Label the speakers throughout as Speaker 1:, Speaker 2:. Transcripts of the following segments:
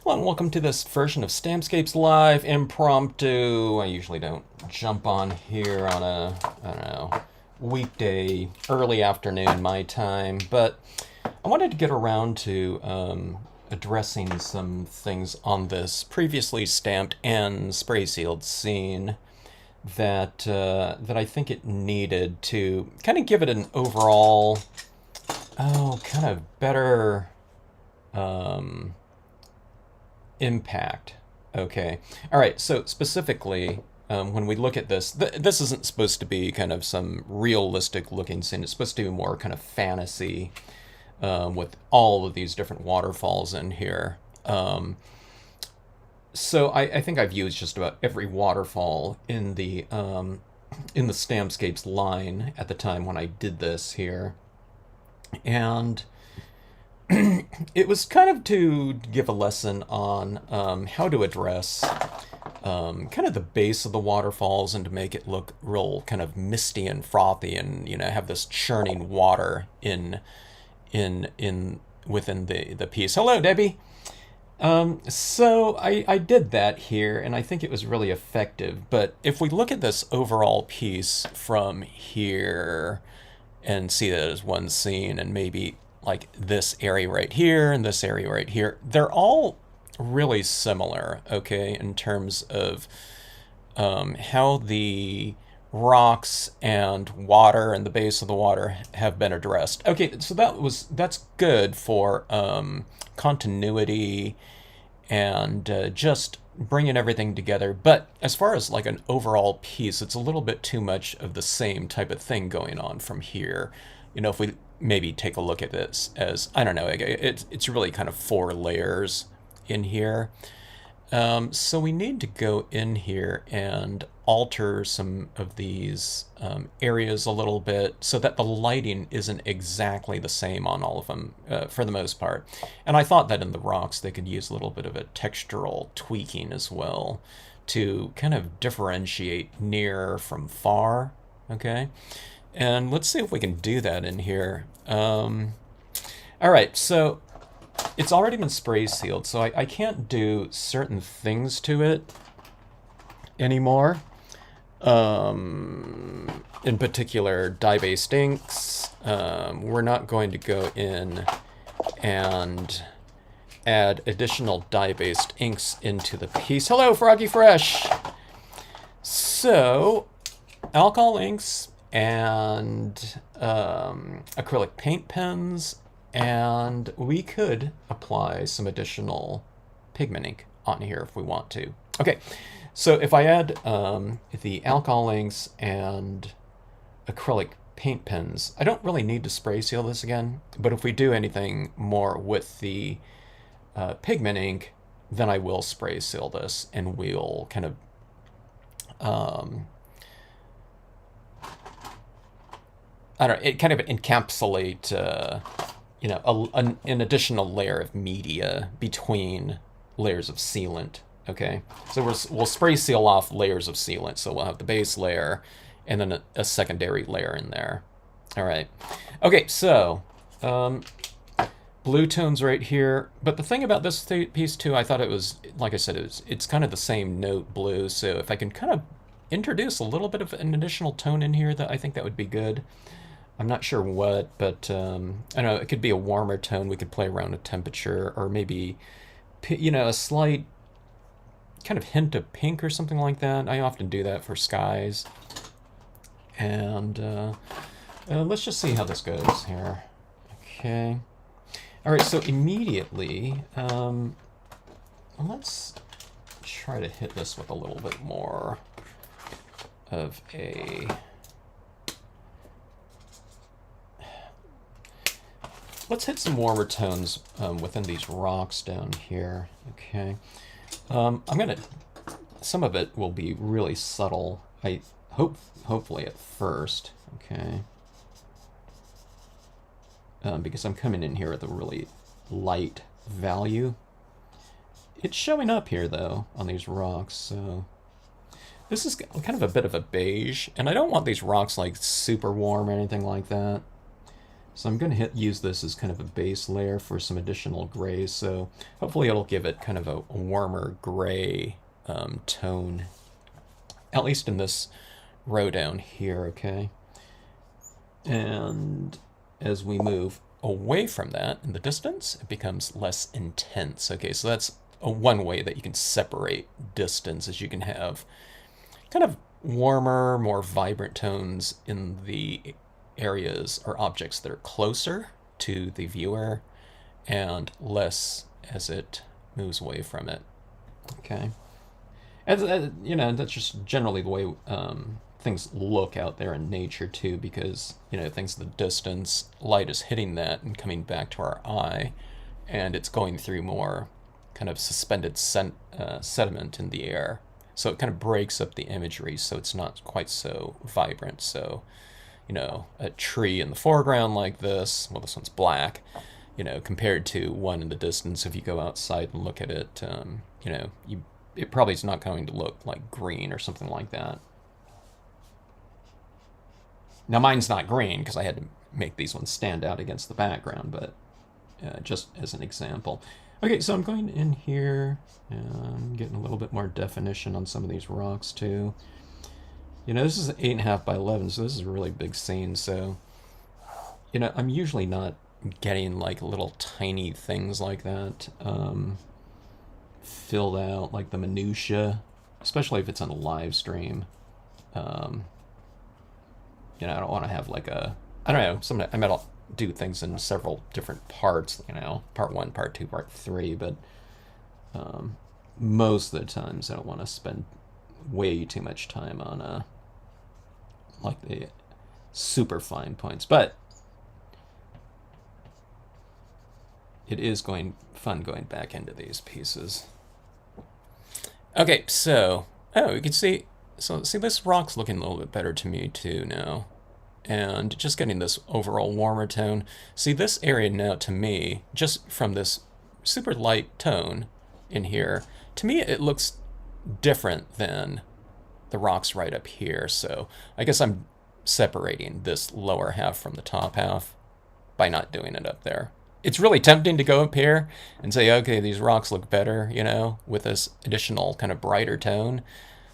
Speaker 1: Hello and welcome to this version of Stampscapes Live Impromptu. I usually don't jump on here on a, I don't know, weekday, early afternoon my time, but I wanted to get around to addressing some things on this previously stamped and spray sealed scene that I think it needed to kind of give it an overall, kind of better impact. Okay. All right. So specifically, when we look at this, this isn't supposed to be kind of some realistic looking scene. It's supposed to be more kind of fantasy with all of these different waterfalls in here. So I think I've used just about every waterfall in the Stampscapes line at the time when I did this here, and it was kind of to give a lesson on how to address kind of the base of the waterfalls and to make it look real kind of misty and frothy and have this churning water in within the piece. Hello, Debbie. So I did that here, and I think it was really effective. But if we look at this overall piece from here and see that as one scene, and maybe like this area right here and this area right here, they're all really similar, okay, in terms of how the rocks and water and the base of the water have been addressed. Okay, so that's good for continuity and just bringing everything together. But as far as like an overall piece, it's a little bit too much of the same type of thing going on from here. If we maybe take a look at this as, I don't know, it's really kind of four layers in here. So we need to go in here and alter some of these areas a little bit so that the lighting isn't exactly the same on all of them for the most part. And I thought that in the rocks they could use a little bit of a textural tweaking as well to kind of differentiate near from far, okay? And let's see if we can do that in here. All right, so it's already been spray sealed, so I can't do certain things to it anymore. In particular, dye-based inks. We're not going to go in and add additional dye-based inks into the piece. Hello, Froggy Fresh! So, alcohol inks and acrylic paint pens, and we could apply some additional pigment ink on here if we want to. Okay, so if I add the alcohol inks and acrylic paint pens, I don't really need to spray seal this again, but if we do anything more with the pigment ink, then I will spray seal this, and we'll kind of I don't know, it kind of encapsulate an additional layer of media between layers of sealant. Okay, so we'll spray seal off layers of sealant, so we'll have the base layer and then a secondary layer in there. All right, okay, so blue tones right here, but the thing about this piece too, I thought it was, like I said, it's kind of the same note blue, so if I can kind of introduce a little bit of an additional tone in here, that I think that would be good. I'm not sure what, but I don't know, it could be a warmer tone. We could play around with temperature, or maybe, a slight kind of hint of pink or something like that. I often do that for skies. And let's just see how this goes here. Okay. All right, so immediately, let's try to hit this with a little bit more of a... Let's hit some warmer tones within these rocks down here. Okay, some of it will be really subtle. I hopefully at first. Okay, because I'm coming in here with a really light value. It's showing up here though on these rocks, so this is kind of a bit of a beige, and I don't want these rocks like super warm or anything like that. So I'm going to use this as kind of a base layer for some additional gray, so hopefully it'll give it kind of a warmer gray tone, at least in this row down here, okay? And as we move away from that in the distance, it becomes less intense, okay? So that's one way that you can separate distance, is you can have kind of warmer, more vibrant tones in the areas or objects that are closer to the viewer and less as it moves away from it. Okay. As you know, that's just generally the way things look out there in nature too, because, you know, things at the distance, light is hitting that and coming back to our eye, and it's going through more kind of suspended sediment in the air. So it kind of breaks up the imagery, so it's not quite so vibrant. So, you know, a tree in the foreground like this, well, this one's black, you know, compared to one in the distance, if you go outside and look at it, you know, it probably is not going to look like green or something like that. Now mine's not green because I had to make these ones stand out against the background, but just as an example. Okay, so I'm going in here and getting a little bit more definition on some of these rocks too. You know, this is 8.5 by 11, so this is a really big scene, so, you know, I'm usually not getting like little tiny things like that filled out, like the minutia, especially if it's on a live stream. You know, I don't want to have like a, I don't know, I might do things in several different parts, you know, part 1, part 2, part 3, but most of the times I don't want to spend way too much time on like the super fine points, but it is fun going back into these pieces. Okay, so you can see, this rock's looking a little bit better to me too now, and just getting this overall warmer tone. See, this area now, to me, just from this super light tone in here, to me it looks different than the rocks right up here. So I guess I'm separating this lower half from the top half by not doing it up there. It's really tempting to go up here and say, okay, these rocks look better, you know, with this additional kind of brighter tone.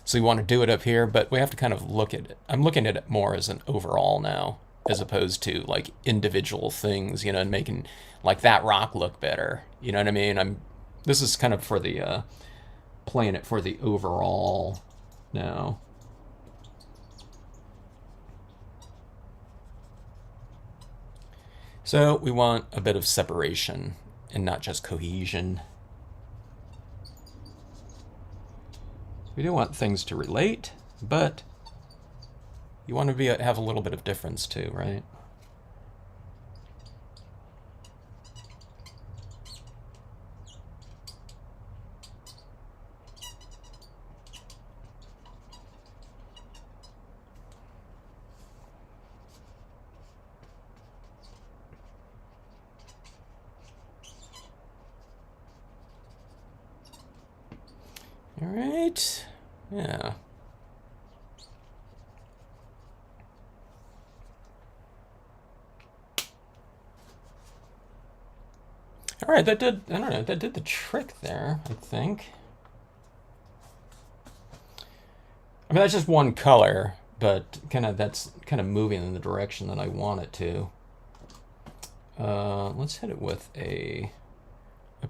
Speaker 1: So we want to do it up here, but we have to kind of look at it. I'm looking at it more as an overall now, as opposed to like individual things, you know, and making like that rock look better. You know what I mean? This is kind of for the, playing it for the overall now. So we want a bit of separation and not just cohesion. We do want things to relate, but you want to have a little bit of difference too, right? All right, yeah. All right, that did, I don't know, that did the trick there, I think. I mean, that's just one color, but that's kind of moving in the direction that I want it to. Let's hit it with a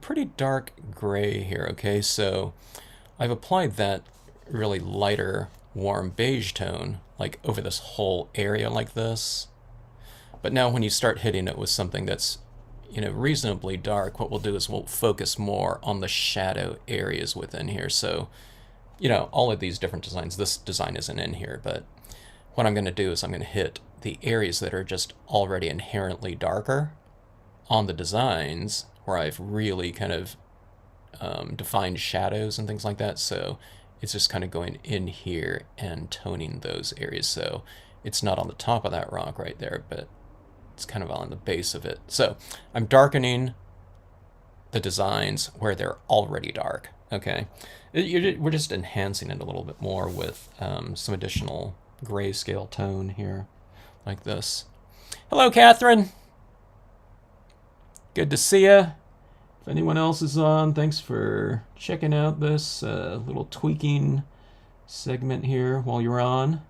Speaker 1: pretty dark gray here, okay? So I've applied that really lighter, warm beige tone, like over this whole area like this. But now when you start hitting it with something that's, you know, reasonably dark, what we'll do is we'll focus more on the shadow areas within here. So, you know, all of these different designs, this design isn't in here, but what I'm going to do is I'm going to hit the areas that are just already inherently darker on the designs where I've really kind of defined shadows and things like that. So it's just kind of going in here and toning those areas. So it's not on the top of that rock right there, but it's kind of on the base of it. So I'm darkening the designs where they're already dark. Okay, we're just enhancing it a little bit more with some additional grayscale tone here, like this. Hello, Catherine. Good to see ya. If anyone else is on, thanks for checking out this little tweaking segment here while you're on.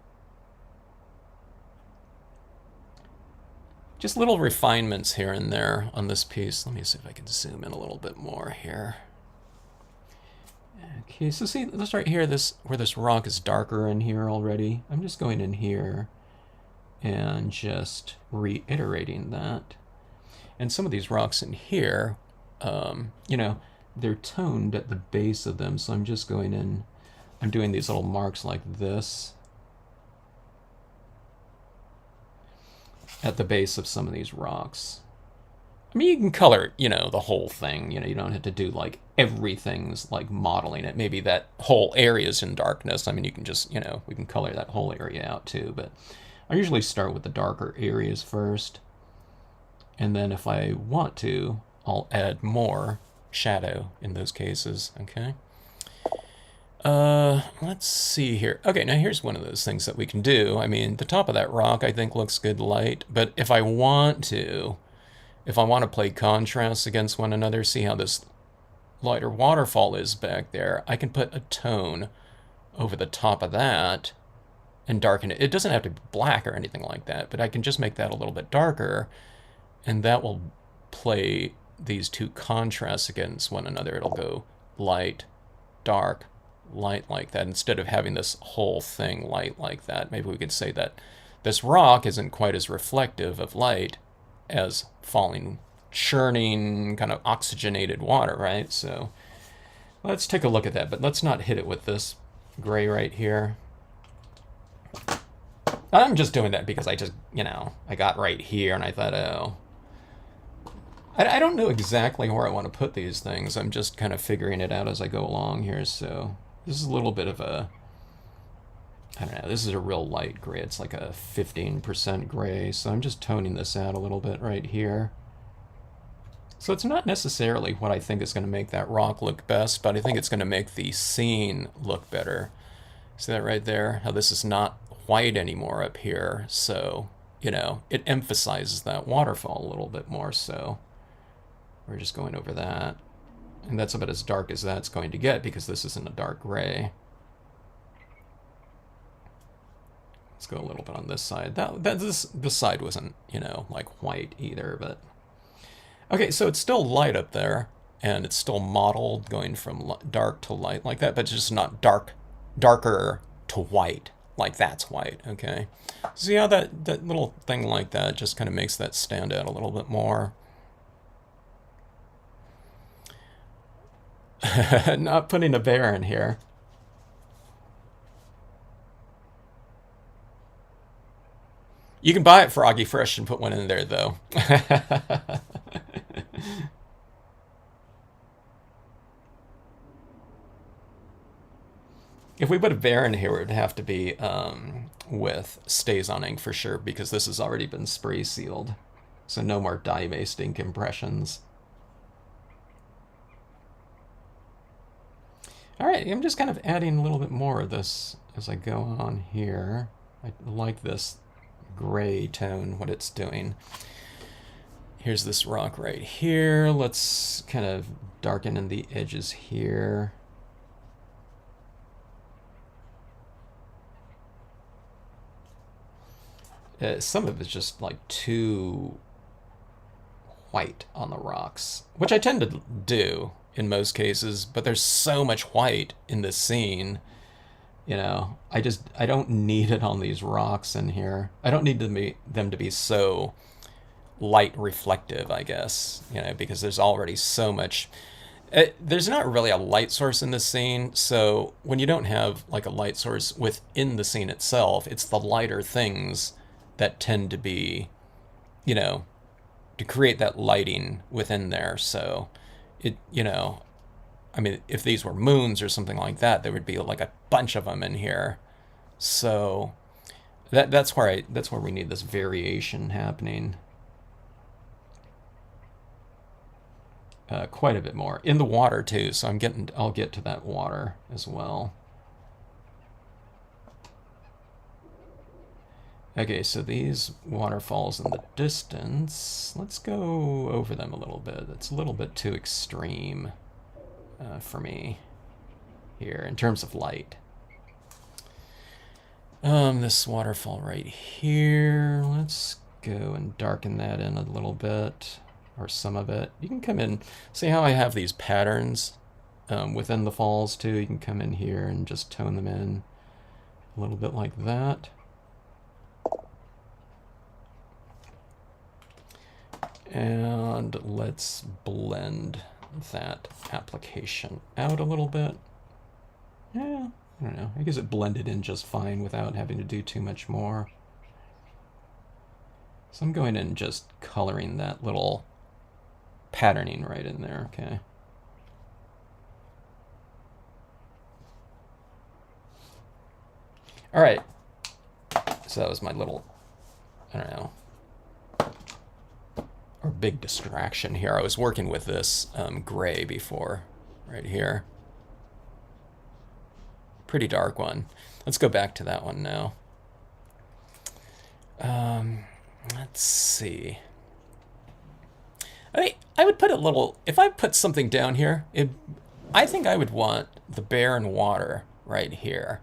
Speaker 1: Just little refinements here and there on this piece. Let me see if I can zoom in a little bit more here. Okay, so see this right here, this where this rock is darker in here already. I'm just going in here and just reiterating that. And some of these rocks in here, you know, they're toned at the base of them, so I'm just going in, I'm doing these little marks like this at the base of some of these rocks. I mean, you can color, you know, the whole thing. You know, you don't have to do like everything's like modeling it. Maybe that whole area's in darkness. I mean, you can just, you know, we can color that whole area out too. But I usually start with the darker areas first. And then if I want to, I'll add more shadow in those cases, okay? Let's see here. Okay, now here's one of those things that we can do. I mean, the top of that rock I think looks good light, but if I want to play contrasts against one another, see how this lighter waterfall is back there, I can put a tone over the top of that and darken it. It doesn't have to be black or anything like that, but I can just make that a little bit darker, and that will play these two contrasts against one another. It'll go light, dark, light like that, instead of having this whole thing light like that. Maybe we could say that this rock isn't quite as reflective of light as falling, churning, kind of oxygenated water, right? So let's take a look at that, but let's not hit it with this gray right here. I'm just doing that because I just, you know, I got right here and I thought, oh, I don't know exactly where I want to put these things. I'm just kind of figuring it out as I go along here. So this is a little bit of a, I don't know, this is a real light gray. It's like a 15% gray. So I'm just toning this out a little bit right here. So it's not necessarily what I think is going to make that rock look best, but I think it's going to make the scene look better. See that right there? How this is not white anymore up here. So, you know, it emphasizes that waterfall a little bit more. So we're just going over that. And that's about as dark as that's going to get because this isn't a dark gray. Let's go a little bit on this side. This side wasn't, you know, like white either, but okay, so it's still light up there, and it's still modeled going from dark to light like that, but it's just not darker to white, like that's white, okay? See how that little thing like that just kind of makes that stand out a little bit more? Not putting a bear in here. You can buy it Froggy Fresh and put one in there, though. If we put a bear in here, it would have to be with stays on ink for sure, because this has already been spray sealed. So no more dye-based ink impressions. All right, I'm just kind of adding a little bit more of this as I go on here. I like this gray tone, what it's doing. Here's this rock right here. Let's kind of darken in the edges here. Some of it's just like too white on the rocks, which I tend to do in most cases, but there's so much white in this scene, you know, I don't need it on these rocks in here. I don't need them to be so light reflective, I guess, you know, because there's already so much. There's not really a light source in this scene, so when you don't have like a light source within the scene itself, it's the lighter things that tend to be, you know, to create that lighting within there. So it, you know, I mean, if these were moons or something like that, there would be like a bunch of them in here. So that's where we need this variation happening. Quite a bit more in the water too. So I'll get to that water as well. Okay, so these waterfalls in the distance, let's go over them a little bit. It's a little bit too extreme for me here in terms of light. This waterfall right here, let's go and darken that in a little bit, or some of it. You can come in, see how I have these patterns within the falls too? You can come in here and just tone them in a little bit like that. And let's blend that application out a little bit. Yeah, I don't know. I guess it blended in just fine without having to do too much more. So I'm going in and just coloring that little patterning right in there, okay. All right, so that was my little, I don't know, or big distraction here. I was working with this gray before, right here. Pretty dark one. Let's go back to that one now. Let's see. I would put a little, if I put something down here, I think I would want the bear and water right here.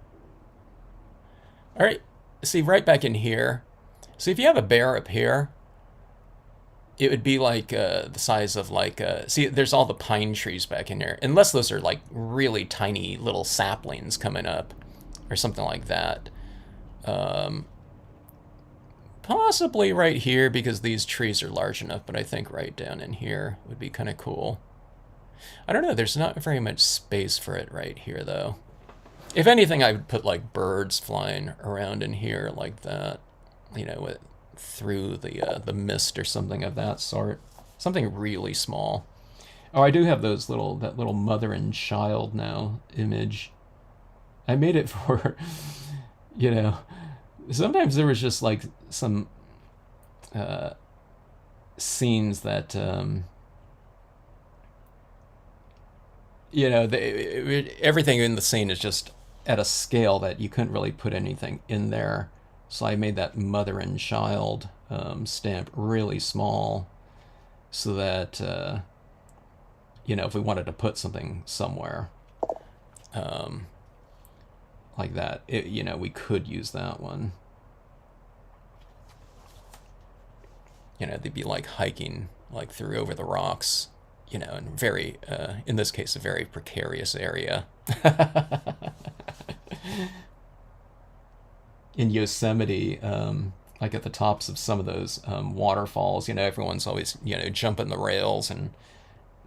Speaker 1: All right, see, right back in here. So if you have a bear up here, it would be like the size of like, see, there's all the pine trees back in there. Unless those are like really tiny little saplings coming up or something like that. Possibly right here because these trees are large enough, but I think right down in here would be kind of cool. I don't know, there's not very much space for it right here though. If anything, I would put like birds flying around in here like that, you know, through the mist or something of that sort. Something really small. Oh, I do have those that little mother and child now image. I made it for, you know, sometimes there was just like some scenes that, you know, everything in the scene is just at a scale that you couldn't really put anything in there. So I made that mother and child stamp really small so that, you know, if we wanted to put something somewhere like that, you know, we could use that one. You know, they'd be like hiking like through over the rocks, you know, in very, in this case, a very precarious area. In Yosemite, like at the tops of some of those waterfalls, you know, everyone's always, you know, jumping the rails and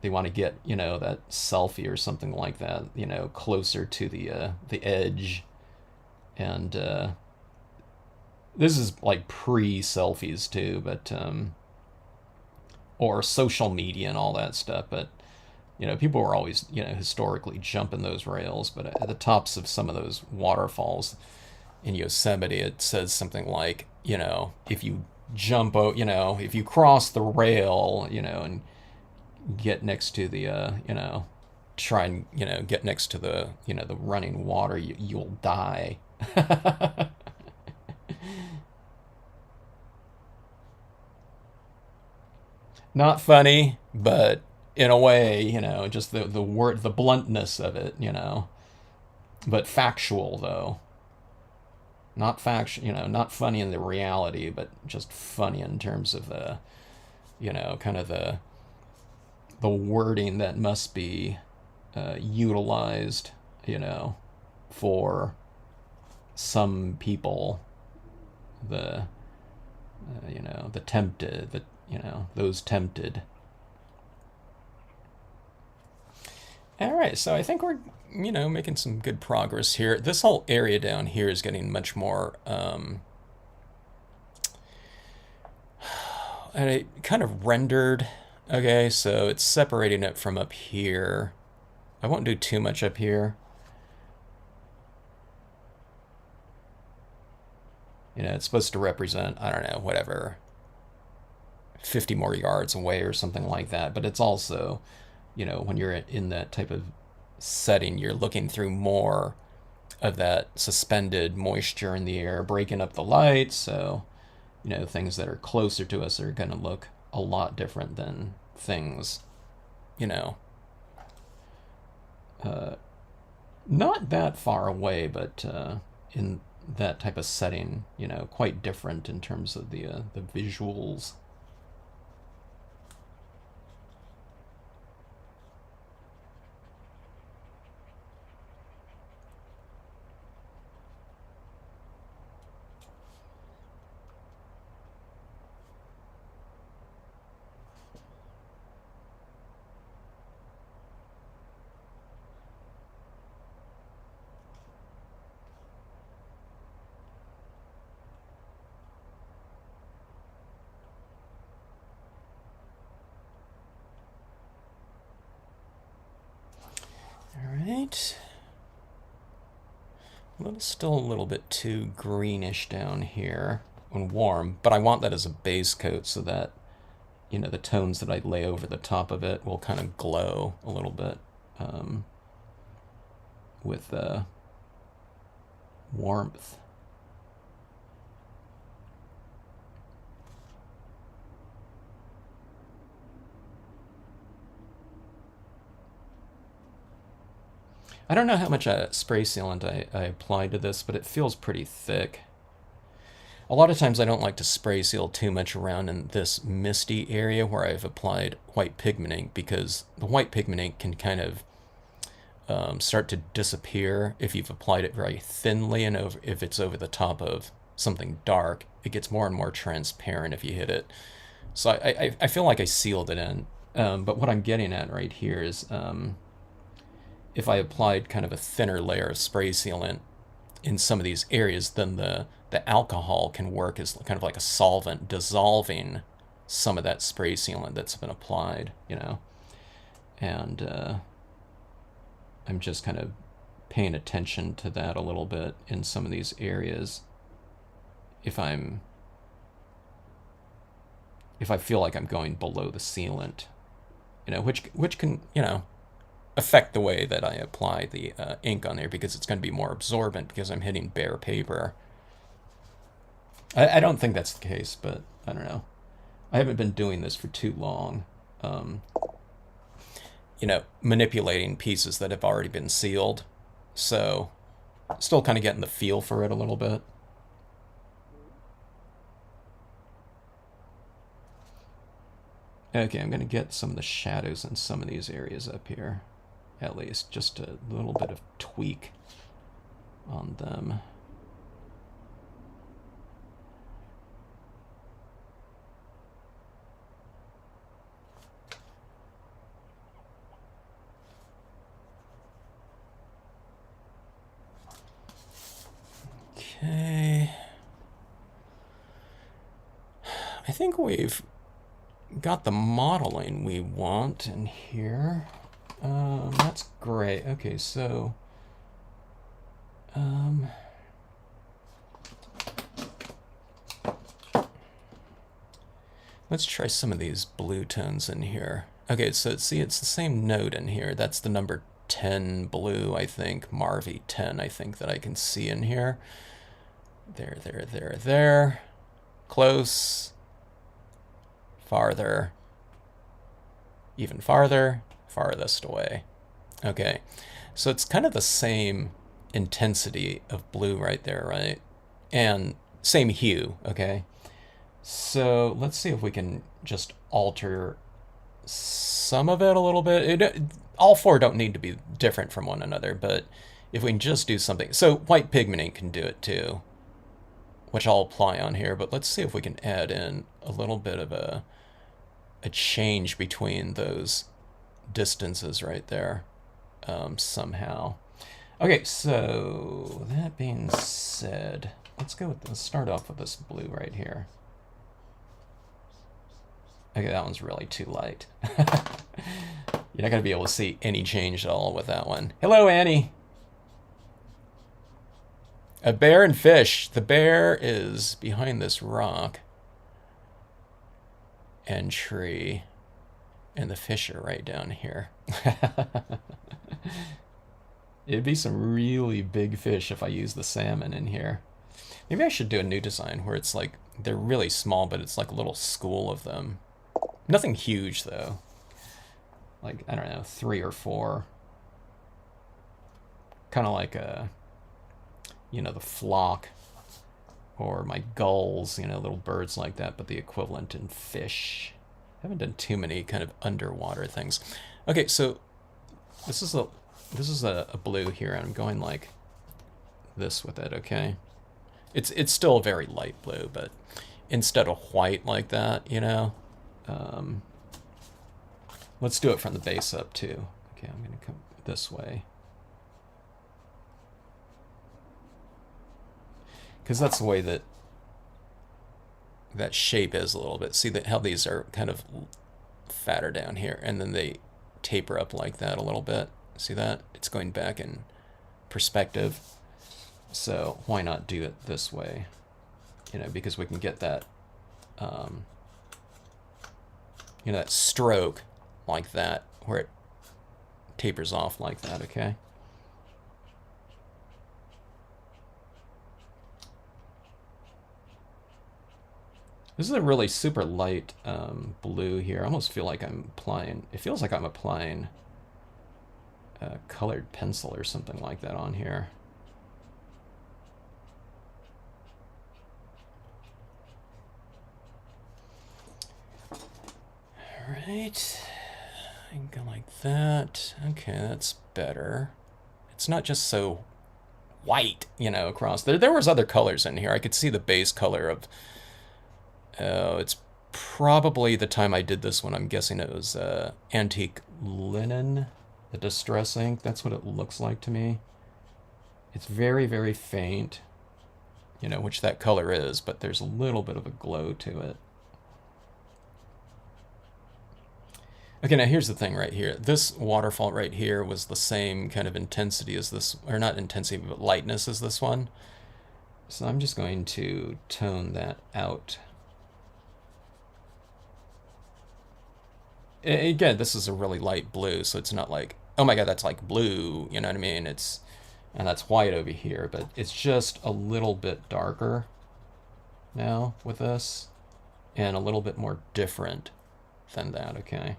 Speaker 1: they want to get, you know, that selfie or something like that, you know, closer to the edge. And this is like pre-selfies too, but or social media and all that stuff. But you know, people were always, you know, historically jumping those rails. But at the tops of some of those waterfalls in Yosemite, it says something like, you know, if you jump out, you know, if you cross the rail, you know, and get next to the, you know, try and, you know, get next to the, you know, the running water, you'll die. Not funny, but in a way, you know, just the word, the bluntness of it, you know, but factual though. Not you know, not funny in the reality, but just funny in terms of the, you know, kind of the wording that must be utilized, you know, for some people, the, you know, the tempted, the, you know, those tempted. All right, so I think we're, you know, making some good progress here. This whole area down here is getting much more, kind of rendered. Okay, so it's separating it from up here. I won't do too much up here. You know, it's supposed to represent, I don't know, whatever, 50 more yards away or something like that. But it's also, you know, when you're in that type of setting, you're looking through more of that suspended moisture in the air, breaking up the light. So, things that are closer to us are going to look a lot different than things, you know, not that far away, but in that type of setting, quite different in terms of the visuals. All right. Still a little bit too greenish down here when warm, but I want that as a base coat so that, the tones that I lay over the top of it will kind of glow a little bit with warmth. I don't know how much spray sealant I applied to this, but it feels pretty thick. A lot of times I don't like to spray seal too much around in this misty area where I've applied white pigment ink, because the white pigment ink can kind of start to disappear if you've applied it very thinly, and if it's over the top of something dark, it gets more and more transparent if you hit it. So I feel like I sealed it in, but what I'm getting at right here is if I applied kind of a thinner layer of spray sealant in some of these areas, then the alcohol can work as kind of like a solvent, dissolving some of that spray sealant that's been applied, and I'm just kind of paying attention to that a little bit in some of these areas. If I feel like I'm going below the sealant, which can, affect the way that I apply the ink on there, because it's going to be more absorbent because I'm hitting bare paper. I don't think that's the case, but I don't know. I haven't been doing this for too long. Manipulating pieces that have already been sealed. So, still kind of getting the feel for it a little bit. Okay, I'm going to get some of the shadows in some of these areas up here. At least, just a little bit of tweak on them. Okay. I think we've got the modeling we want in here. That's great. Okay, so let's try some of these blue tones in here. Okay, so see, it's the same note in here. That's the number 10 blue, I think. Marvy 10, I think, that I can see in here. There. Close. Farther. Even farther. Farthest away. Okay, so it's kind of the same intensity of blue right there, right? And same hue, okay? So let's see if we can just alter some of it a little bit. All four don't need to be different from one another, but if we can just do something. So white pigment ink can do it too, which I'll apply on here, but let's see if we can add in a little bit of a change between those distances right there somehow. Okay, so that being said, let's start off with this blue right here. Okay, that one's really too light. You're not going to be able to see any change at all with that one. Hello, Annie. A bear and fish. The bear is behind this rock and tree, and the fish are right down here. It'd be some really big fish if I use the salmon in here. Maybe I should do a new design where it's like, they're really small, but it's like a little school of them. Nothing huge, though. Like, I don't know, 3 or 4. Kind of like a, you know, the flock. Or my gulls, you know, little birds like that, but the equivalent in fish. I haven't done too many kind of underwater things. Okay, so this is a blue here, and I'm going like this with it, okay? It's still a very light blue, but instead of white like that, you know, let's do it from the base up too. Okay, I'm gonna come this way. Because that's the way that that shape is a little bit. See that how these are kind of fatter down here, and then they taper up like that a little bit. See that? It's going back in perspective. So why not do it this way? You know, because we can get that, you know, that stroke like that, where it tapers off like that, okay? This is a really super light blue here. I almost feel like I'm applying, it feels like I'm applying a colored pencil or something like that on here. All right, I can go like that. Okay, that's better. It's not just so white, you know, across. There was other colors in here. I could see the base color of, oh, it's probably the time I did this one. I'm guessing it was antique linen, the distress ink. That's what it looks like to me. It's very, very faint, you know, which that color is, but there's a little bit of a glow to it. Okay, now here's the thing right here. This waterfall right here was the same kind of intensity as this, or not intensity, but lightness as this one. So I'm just going to tone that out. Again, this is a really light blue, so it's not like, oh my god, that's like blue, you know what I mean? It's, and that's white over here, but it's just a little bit darker now with this, and a little bit more different than that, okay?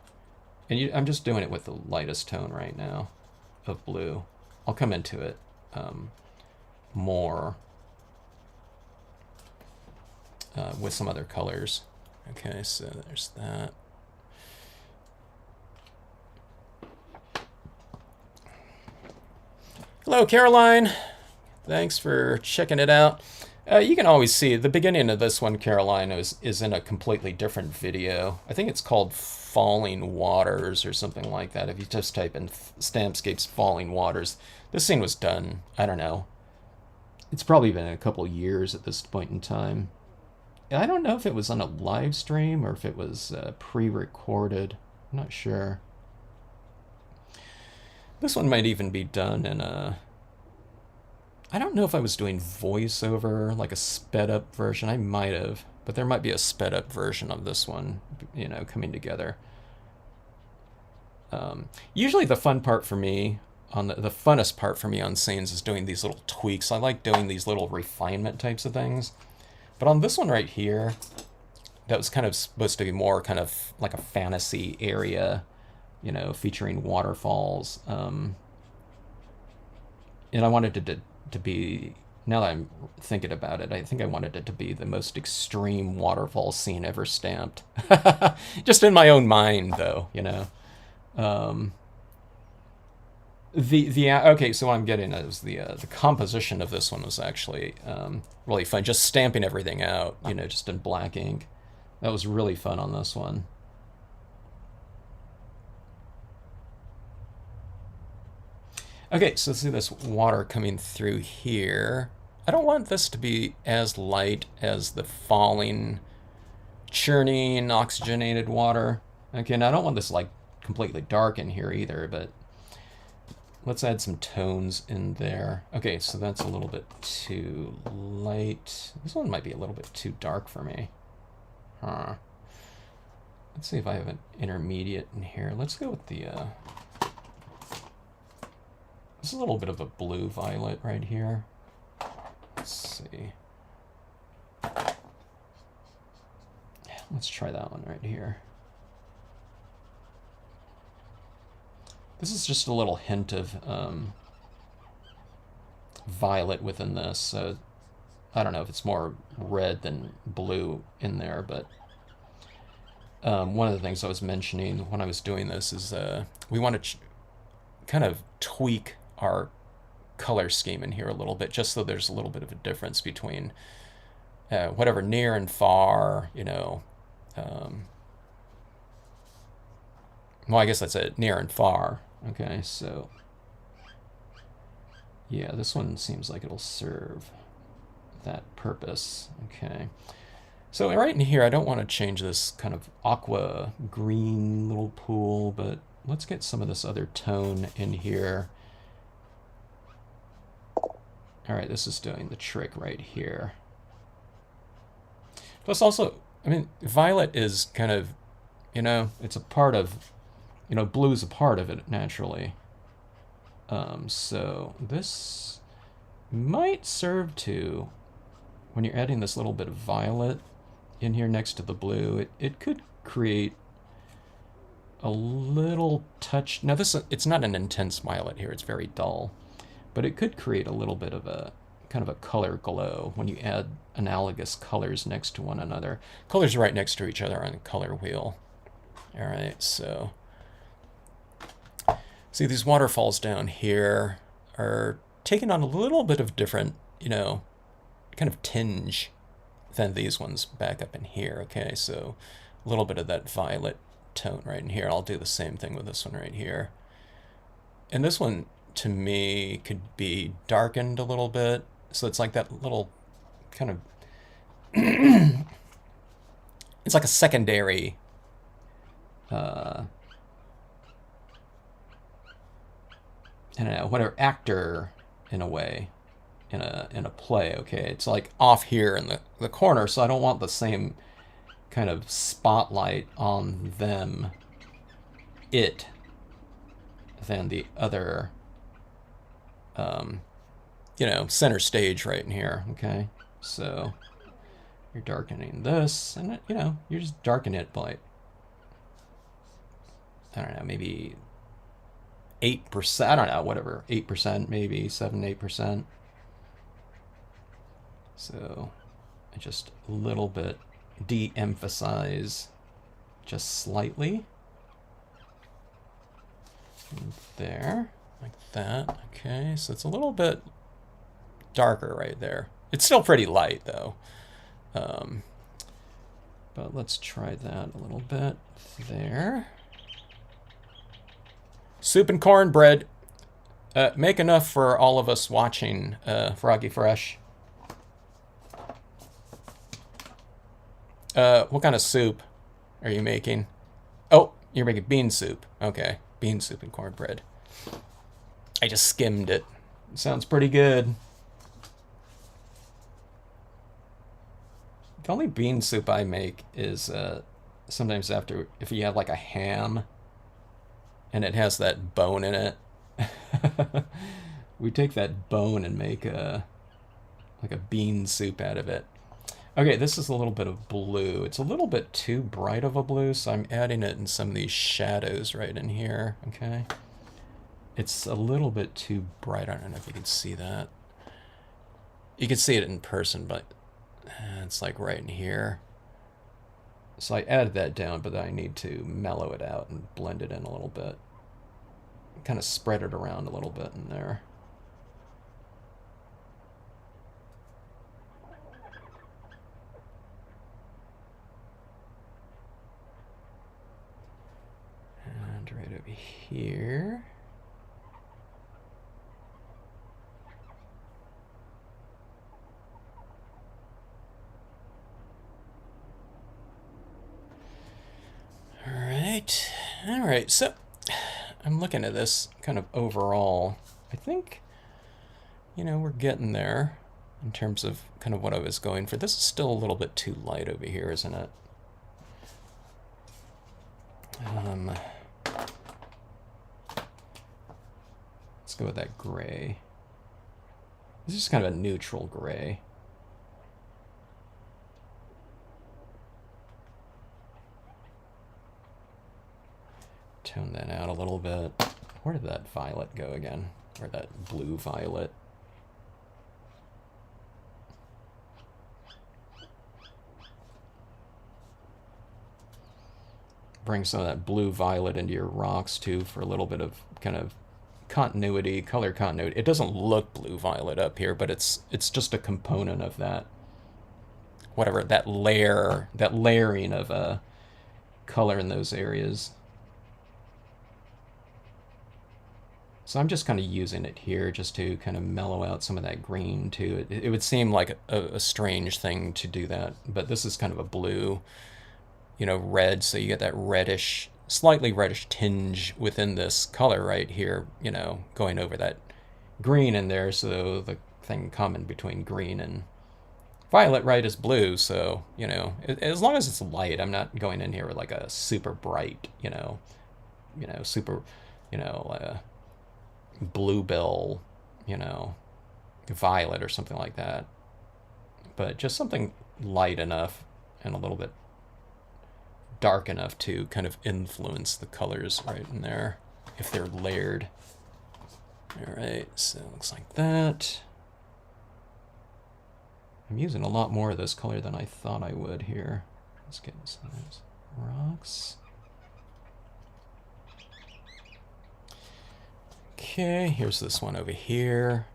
Speaker 1: And I'm just doing it with the lightest tone right now of blue. I'll come into it more with some other colors. Okay, so there's that. Hello, Caroline. Thanks for checking it out. You can always see the beginning of this one, Caroline, is in a completely different video. I think it's called Falling Waters or something like that. If you just type in Stampscapes Falling Waters, this scene was done, I don't know. It's probably been a couple years at this point in time. I don't know if it was on a live stream or if it was pre-recorded. I'm not sure. This one might even be done in a... I don't know if I was doing voiceover, like a sped up version. I might have, but there might be a sped up version of this one, you know, coming together. Usually the fun part for me, the funnest part for me on scenes is doing these little tweaks. I like doing these little refinement types of things. But on this one right here, that was kind of supposed to be more kind of like a fantasy area, you know, featuring waterfalls. And I wanted it to be, now that I'm thinking about it, I think I wanted it to be the most extreme waterfall scene ever stamped. Just in my own mind, though, you know. Okay, so what I'm getting is the composition of this one was actually really fun. Just stamping everything out, you know, just in black ink. That was really fun on this one. Okay, so see this water coming through here. I don't want this to be as light as the falling, churning, oxygenated water. Okay, and I don't want this like completely dark in here either, but let's add some tones in there. Okay, so that's a little bit too light. This one might be a little bit too dark for me. Huh. Let's see if I have an intermediate in here. Let's go with the... This is a little bit of a blue violet right here. Let's see. Let's try that one right here. This is just a little hint of violet within this. So I don't know if it's more red than blue in there, but one of the things I was mentioning when I was doing this is we want to kind of tweak our color scheme in here a little bit, just so there's a little bit of a difference between whatever near and far, you know. Well, I guess that's it, near and far. Okay, so yeah, this one seems like it'll serve that purpose. Okay, so right in here, I don't want to change this kind of aqua green little pool, but let's get some of this other tone in here. All right, this is doing the trick right here. Plus also, I mean, violet is kind of, you know, it's a part of, you know, blue's a part of it naturally. So this might serve to, when you're adding this little bit of violet in here next to the blue, it could create a little touch. Now this, it's not an intense violet here, it's very dull, but it could create a little bit of a kind of a color glow when you add analogous colors next to one another. Colors right next to each other on the color wheel. All right, so see these waterfalls down here are taking on a little bit of different, you know, kind of tinge than these ones back up in here. Okay, so a little bit of that violet tone right in here. I'll do the same thing with this one right here. And this one, to me, could be darkened a little bit. So it's like that little kind of, it's like a secondary, I don't know, whatever, actor in a way, in a play. Okay, it's like off here in the corner, so I don't want the same kind of spotlight on them, than the other, you know, center stage right in here. Okay, so you're darkening this, and you know, you're just darkening it by, I don't know, maybe 8%, I don't know, whatever, 8%, maybe 7-8%. So I just a little bit de-emphasize just slightly. And there, like that. Okay, so it's a little bit darker right there. It's still pretty light though. But let's try that a little bit there. Soup and cornbread. Make enough for all of us watching Froggy Fresh. What kind of soup are you making? Oh, you're making bean soup. Okay, bean soup and cornbread. I just skimmed it. It sounds pretty good. The only bean soup I make is sometimes after, if you have like a ham and it has that bone in it, we take that bone and make like a bean soup out of it. Okay, this is a little bit of blue. It's a little bit too bright of a blue, so I'm adding it in some of these shadows right in here, okay? It's a little bit too bright. I don't know if you can see that. You can see it in person, but it's like right in here. So I added that down, but I need to mellow it out and blend it in a little bit. Kind of spread it around a little bit in there. And right over here. All right, so I'm looking at this kind of overall. I think, you know, we're getting there in terms of kind of what I was going for. This is still a little bit too light over here, isn't it? Let's go with that gray. This is kind of a neutral gray. Tone that out a little bit. Where did that violet go again? Or that blue violet? Bring some of that blue violet into your rocks too for a little bit of kind of continuity, color continuity. It doesn't look blue violet up here, but it's just a component of that. Whatever, that layer, that layering of color in those areas. So I'm just kind of using it here just to kind of mellow out some of that green too. It would seem like a strange thing to do that, but this is kind of a blue, you know, red, so you get that reddish, slightly reddish tinge within this color right here, you know, going over that green in there, so the thing common between green and violet, right, is blue, so, you know, as long as it's light, I'm not going in here with like a super bright, super, bluebell, violet or something like that. But just something light enough and a little bit dark enough to kind of influence the colors right in there if they're layered. All right, so it looks like that. I'm using a lot more of this color than I thought I would here. Let's get some of those rocks. Okay, here's this one over here.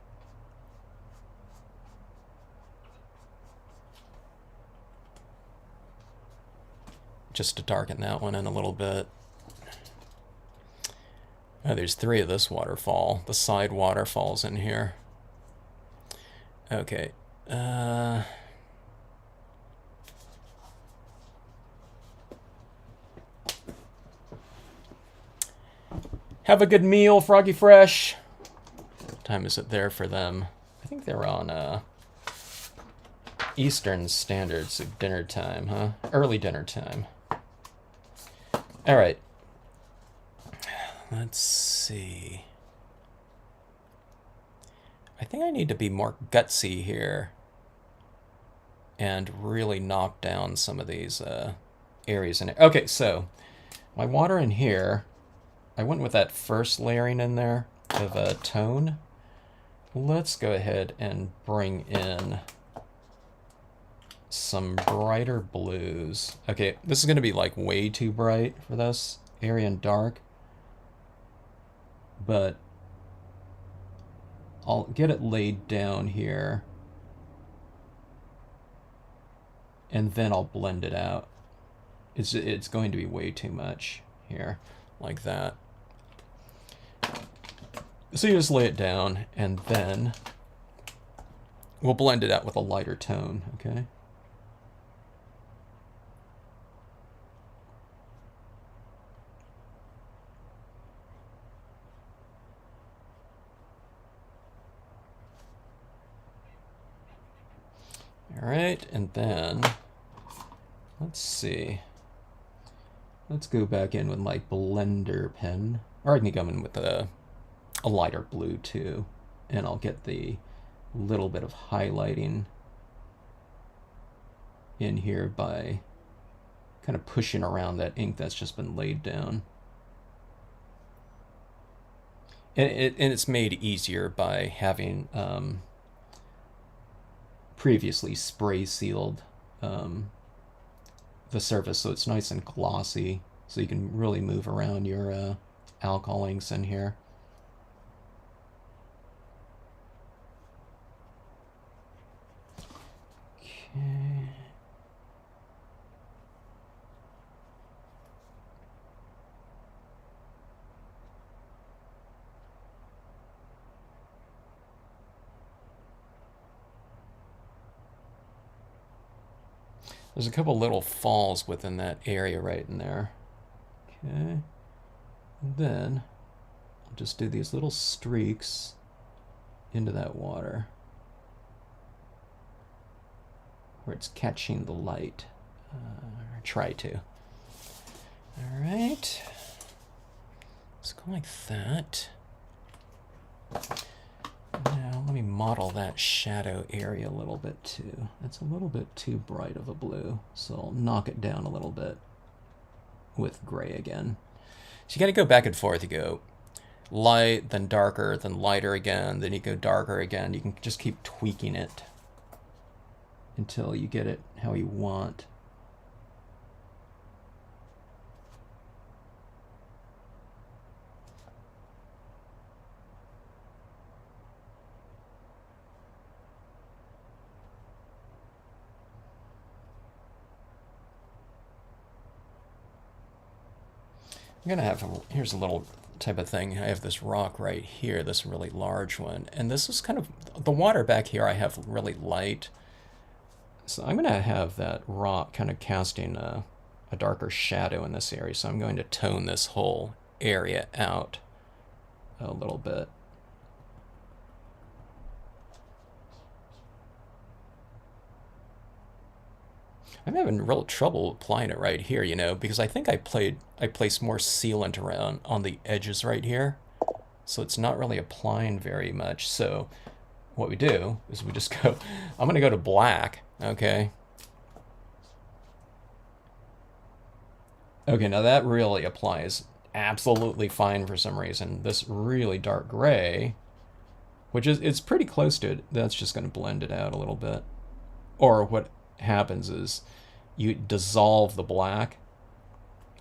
Speaker 1: Just to darken that one in a little bit. Oh, there's 3 of this waterfall. The side waterfalls in here. Okay. Have a good meal, Froggy Fresh. What time is it there for them? I think they're on Eastern Standard, so dinner time, huh? Early dinner time. All right. Let's see. I think I need to be more gutsy here and really knock down some of these areas in it. Okay, so my water in here, I went with that first layering in there of a tone. Let's go ahead and bring in some brighter blues. Okay, this is going to be like way too bright for this area and dark, but I'll get it laid down here and then I'll blend it out. It's going to be way too much here, like that. So you just lay it down and then we'll blend it out with a lighter tone, okay? All right, and then let's see. Let's go back in with my blender pen, or I can come in with a lighter blue too, and I'll get the little bit of highlighting in here by kind of pushing around that ink that's just been laid down. And it's made easier by having previously spray sealed the surface, so it's nice and glossy, so you can really move around your alcohol inks in here. Okay. There's a couple little falls within that area right in there. Okay. And then I'll just do these little streaks into that water where it's catching the light. Or try to. All right. Let's go like that. model that shadow area a little bit too. That's a little bit too bright of a blue, so I'll knock it down a little bit with gray again. So you got to go back and forth. You go light, then darker, then lighter again, then you go darker again. You can just keep tweaking it until you get it how you want. I'm gonna have, here's a little type of thing. I have this rock right here, this really large one, and this is kind of, the water back here I have really light. So I'm gonna have that rock kind of casting a darker shadow in this area, so I'm going to tone this whole area out a little bit. I'm having real trouble applying it right here, you know, because I think I placed more sealant around on the edges right here. So it's not really applying very much. So what we do is we just go, I'm going to go to black, okay? Okay, now that really applies absolutely fine for some reason. This really dark gray, which is, it's pretty close to it, that's just going to blend it out a little bit. Or what happens is you dissolve the black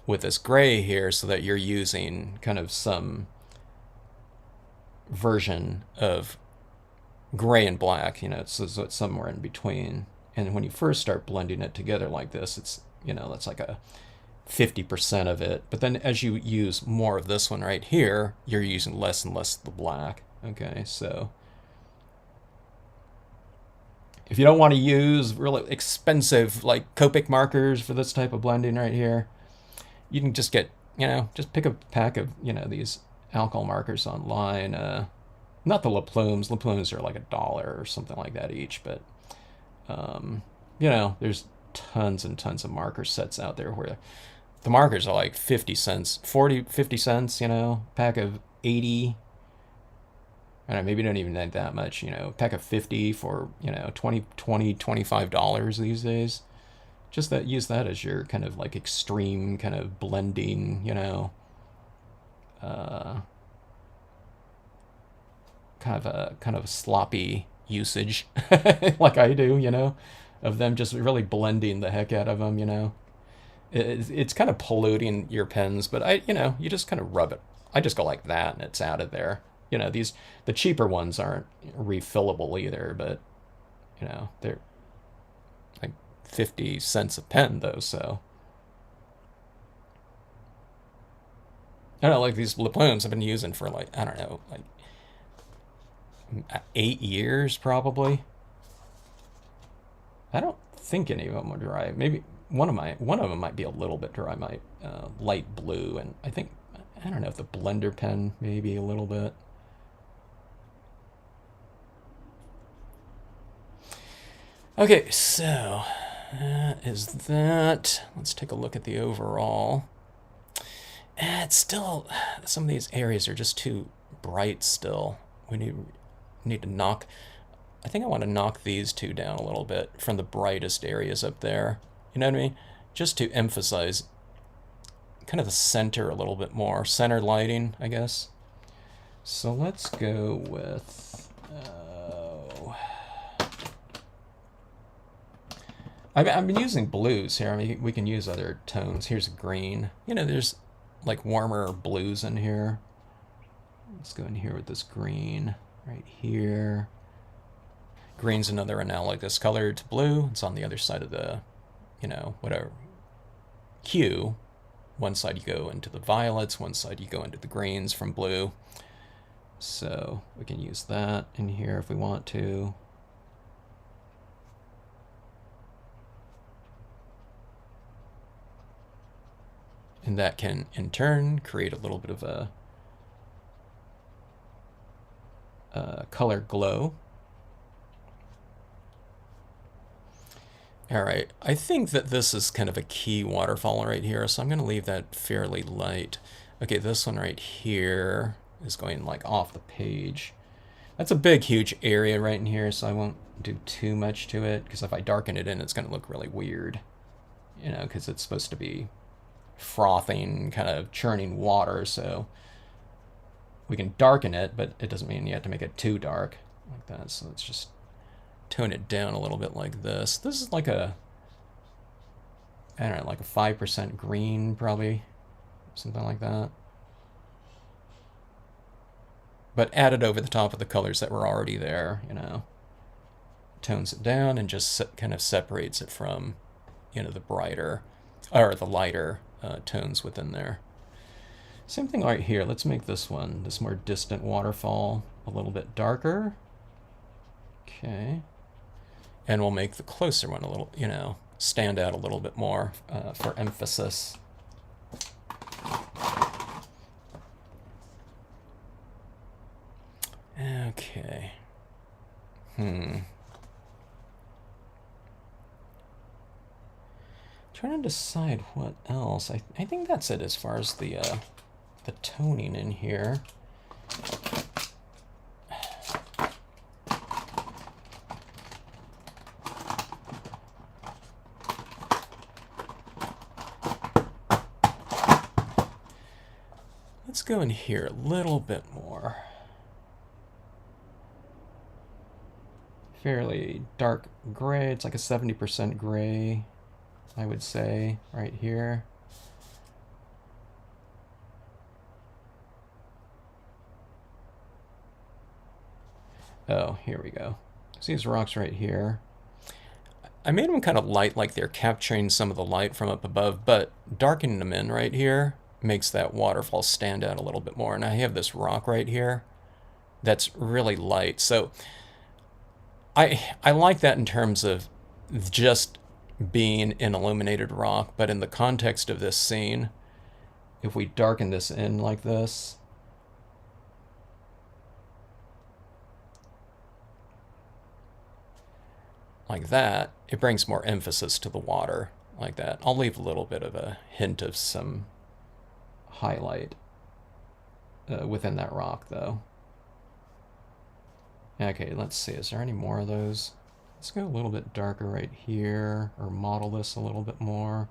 Speaker 1: with this gray here so that you're using kind of some version of gray and black, you know, so it's somewhere in between. And when you first start blending it together like this, it's, you know, that's like a 50% of it. But then as you use more of this one right here, you're using less and less of the black. Okay, so if you don't want to use really expensive like Copic markers for this type of blending right here, you can just get, you know, just pick a pack of, you know, these alcohol markers online. Not the La Plumes. La Plumes are like $1 or something like that each, but you know, there's tons and tons of marker sets out there where the markers are like 50 cents, 50 cents, you know, pack of 80. I don't know, maybe you don't even need that much, you know, pack of 50 for, you know, $25 these days. Just that, use that as your kind of like extreme kind of blending, you know, kind of sloppy usage like I do, you know, of them just really blending the heck out of them, you know. It's kind of polluting your pens, but you know, you just kind of rub it. I just go like that and it's out of there. You know, the cheaper ones aren't refillable either, but, you know, they're like 50 cents a pen though, so. I don't know, like these La Plumes I've been using for like, I don't know, like 8 years probably. I don't think any of them are dry. Maybe one of them might be a little bit dry, my light blue, and I think, I don't know if the blender pen maybe a little bit. Okay, so that is that. Let's take a look at the overall. It's still, some of these areas are just too bright still. We need to knock, I think I want to knock these two down a little bit from the brightest areas up there. You know what I mean? Just to emphasize kind of the center a little bit more. Center lighting, I guess. So let's go with, I've been using blues here. I mean, we can use other tones. Here's green. You know, there's like warmer blues in here. Let's go in here with this green right here. Green's another analogous color to blue. It's on the other side of the, you know, whatever, hue. One side you go into the violets, one side you go into the greens from blue. So we can use that in here if we want to. And that can, in turn, create a little bit of a color glow. All right, I think that this is kind of a key waterfall right here, so I'm going to leave that fairly light. Okay, this one right here is going like off the page. That's a big, huge area right in here, so I won't do too much to it, because if I darken it in, it's going to look really weird, you know, because it's supposed to be frothing, kind of churning water, so we can darken it, but it doesn't mean you have to make it too dark like that. So let's just tone it down a little bit like this. This is like a, I don't know, like a 5% green, probably, something like that. But add it over the top of the colors that were already there, you know. Tones it down and just kind of separates it from, you know, the brighter, or the lighter tones within there. Same thing right here. Let's make this one, this more distant waterfall, a little bit darker. Okay. And we'll make the closer one a little, you know, stand out a little bit more for emphasis. Okay. Trying to decide what else. I think that's it as far as the toning in here. Let's go in here a little bit more. Fairly dark gray. It's like a 70% gray, I would say, right here. Oh, here we go. See these rocks right here? I made them kind of light, like they're capturing some of the light from up above, but darkening them in right here makes that waterfall stand out a little bit more. And I have this rock right here that's really light. So I like that in terms of just being an illuminated rock, but in the context of this scene, if we darken this in like this, like that, it brings more emphasis to the water, like that. I'll leave a little bit of a hint of some highlight within that rock, though. Okay, let's see. Is there any more of those? Let's go a little bit darker right here, or model this a little bit more.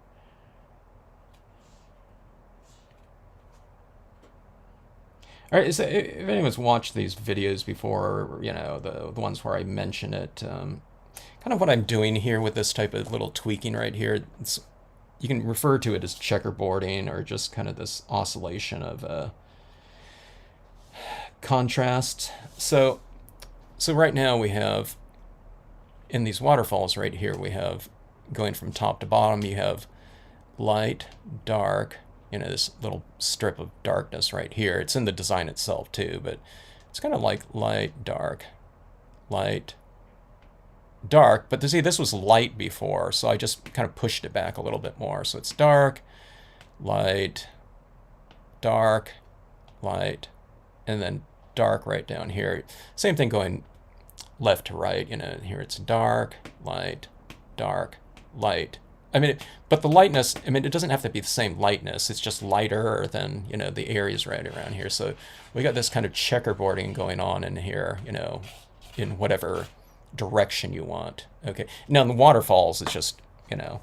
Speaker 1: All right, if anyone's watched these videos before, you know, the ones where I mention it, kind of what I'm doing here with this type of little tweaking right here, you can refer to it as checkerboarding, or just kind of this oscillation of contrast. So right now we have, in these waterfalls right here, we have, going from top to bottom, you have light, dark, you know, this little strip of darkness right here. It's in the design itself too, but it's kind of like light, dark, dark. But to see, this was light before, so I just kind of pushed it back a little bit more. So it's dark, light, dark, light, and then dark right down here. Same thing going left to right, you know, here it's dark, light, light. I mean, but the lightness, I mean, it doesn't have to be the same lightness. It's just lighter than, you know, the areas right around here. So we got this kind of checkerboarding going on in here, you know, in whatever direction you want. Okay. Now in the waterfalls, it's just, you know,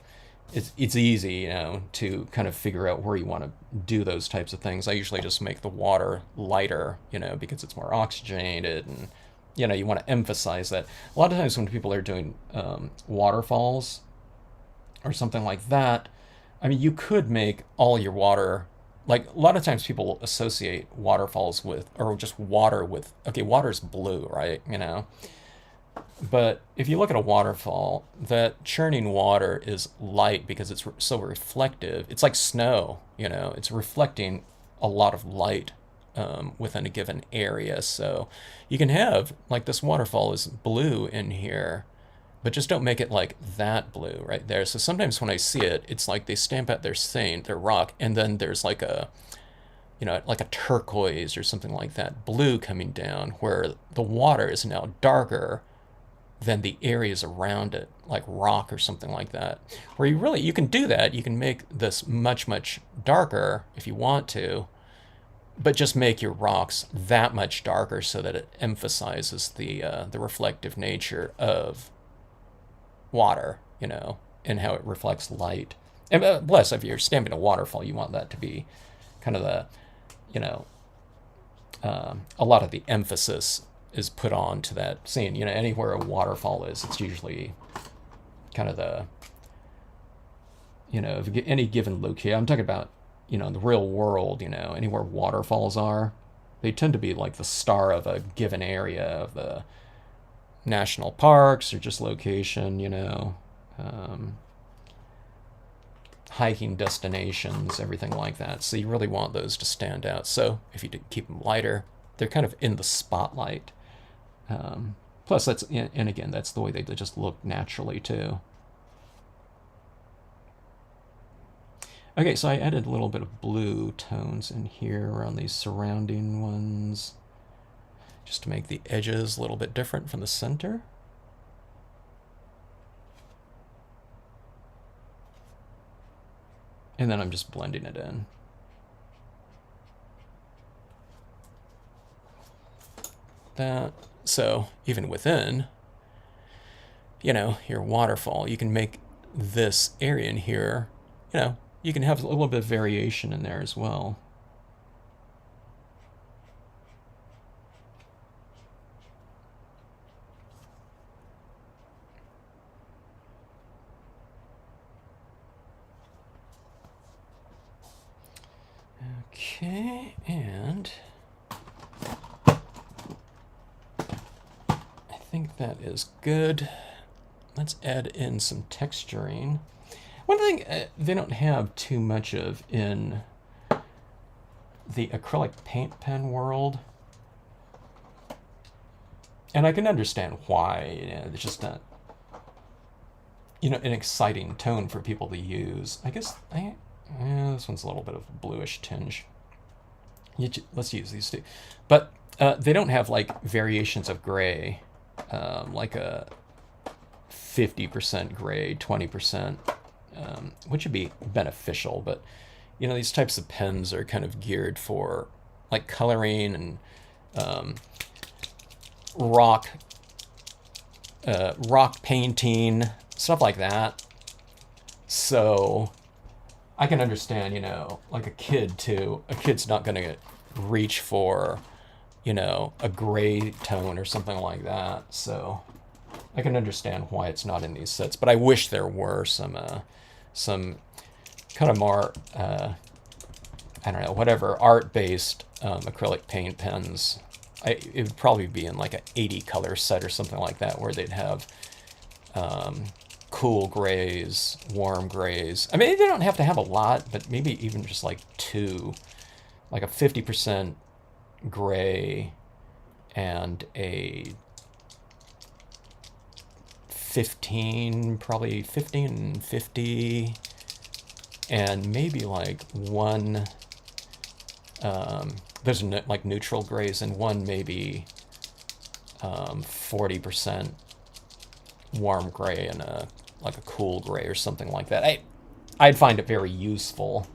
Speaker 1: it's easy, you know, to kind of figure out where you want to do those types of things. I usually just make the water lighter, you know, because it's more oxygenated, and, you know, you want to emphasize that. A lot of times when people are doing waterfalls or something like that, I mean, you could make all your water, like a lot of times people associate waterfalls with, or just water with, okay, water's blue, right? You know, but if you look at a waterfall, that churning water is light because it's so reflective. It's like snow, you know, it's reflecting a lot of light within a given area. So you can have, like, this waterfall is blue in here, but just don't make it like that blue right there. So sometimes when I see it, it's like they stamp out their stain, their rock, and then there's like a, you know, like a turquoise or something like that, blue coming down, where the water is now darker than the areas around it, like rock or something like that. Where you can do that. You can make this much, much darker if you want to, but just make your rocks that much darker so that it emphasizes the reflective nature of water, you know, and how it reflects light. And plus, if you're stamping a waterfall, you want that to be kind of the, you know, a lot of the emphasis is put on to that scene. You know, anywhere a waterfall is, it's usually kind of the, you know, if you get any given location. I'm talking about, you know, in the real world, you know, anywhere waterfalls are, they tend to be like the star of a given area of the national parks or just location, you know, hiking destinations, everything like that. So you really want those to stand out. So if you keep them lighter, they're kind of in the spotlight. Plus, that's, and again, that's the way they just look naturally too. Okay, so I added a little bit of blue tones in here around these surrounding ones, just to make the edges a little bit different from the center. And then I'm just blending it in. That, so even within, you know, your waterfall, you can make this area in here, you know, you can have a little bit of variation in there as well. Okay, and I think that is good. Let's add in some texturing. One thing they don't have too much of in the acrylic paint pen world, and I can understand why, you know, it's just not, you know, an exciting tone for people to use. I guess this one's a little bit of a bluish tinge. Let's use these two. But they don't have like variations of gray, like a 50% gray, 20%, which would be beneficial. But, you know, these types of pens are kind of geared for like coloring and rock painting, stuff like that. So I can understand, you know, like a kid too. A kid's not going to reach for, you know, a gray tone or something like that. So I can understand why it's not in these sets. But I wish there were some kind of more, I don't know, whatever, art-based acrylic paint pens. It would probably be in like an 80 color set or something like that, where they'd have cool grays, warm grays. I mean, they don't have to have a lot, but maybe even just like two, like a 50% gray and a 15, probably 15 and 50, and maybe like one, there's like neutral grays, and one maybe 40% warm gray and like a cool gray or something like that. I'd find it very useful.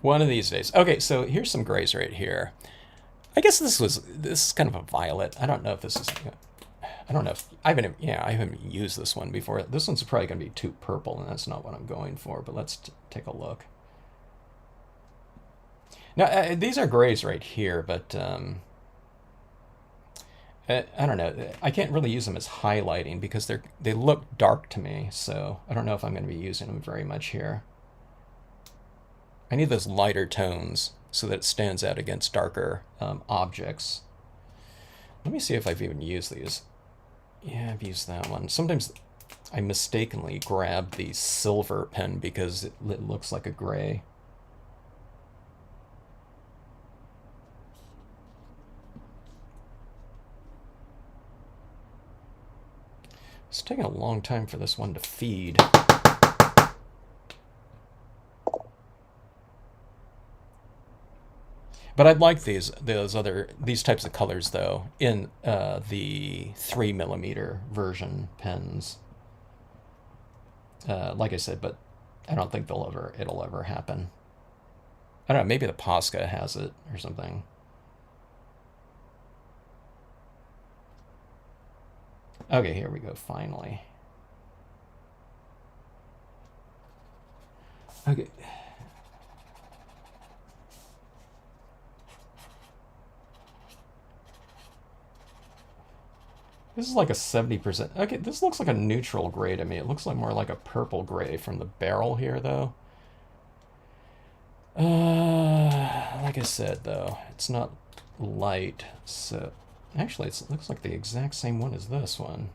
Speaker 1: One of these days. Okay, so here's some grays right here. I guess this is kind of a violet. I don't know if this is, I don't know if I haven't used this one before. This one's probably going to be too purple, and that's not what I'm going for. But let's take a look. Now these are grays right here, but I don't know. I can't really use them as highlighting because they look dark to me. So I don't know if I'm going to be using them very much here. I need those lighter tones so that it stands out against darker objects. Let me see if I've even used these. Yeah, I've used that one. Sometimes I mistakenly grab the silver pen because it looks like a gray. It's taking a long time for this one to feed. But I'd like these types of colors though in the 3mm version pens. Like I said, but I don't think it'll ever happen. I don't know, maybe the Posca has it or something. Okay, here we go, finally. Okay. This is like a 70%. Okay, this looks like a neutral gray to me. It looks like more like a purple gray from the barrel here, though. Like I said, though, it's not light, so... Actually, it looks like the exact same one as this one.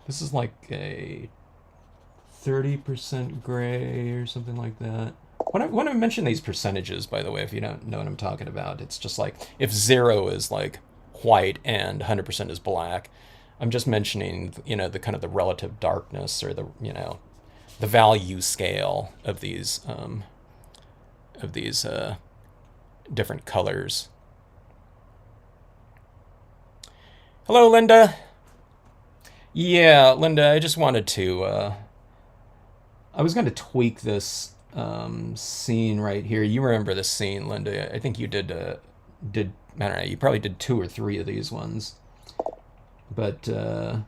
Speaker 1: This is like a 30% gray or something like that. When I mention these percentages, by the way, if you don't know what I'm talking about, it's just like if 0 is like white and 100% is black, I'm just mentioning, you know, the kind of the relative darkness or the, you know, the value scale of these different colors. Hello, Linda. Yeah, Linda, I just wanted to, I was going to tweak this scene right here. You remember this scene, Linda. I think you did, I don't know, you probably did 2 or 3 of these ones. But I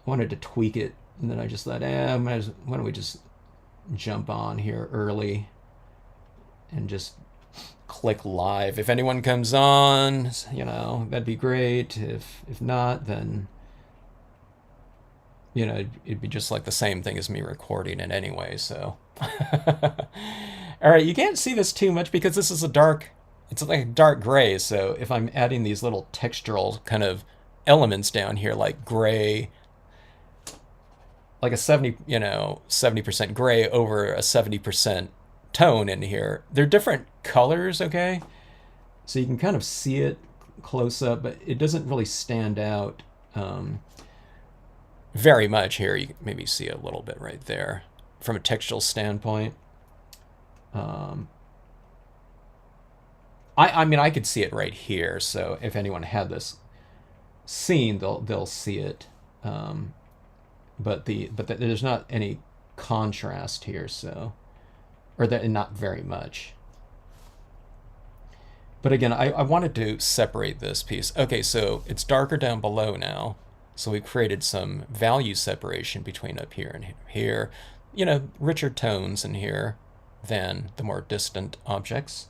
Speaker 1: wanted to tweak it, and then I just thought, why don't we just jump on here early and just click live. If anyone comes on, you know, that'd be great. If not, then, you know, it'd be just like the same thing as me recording it anyway, so. All right, you can't see this too much because this is it's like a dark gray, so if I'm adding these little textural kind of elements down here, like gray, like a 70% gray over a 70% tone in here, they're different colors, okay? So you can kind of see it close up, but it doesn't really stand out very much here. You can maybe see a little bit right there from a textual standpoint. I mean, I could see it right here, so if anyone had this scene, they'll see it. But there's not any contrast here, so, or that, not very much. But again, I wanted to separate this piece. Okay, so it's darker down below now, so we've created some value separation between up here and here. You know, richer tones in here than the more distant objects.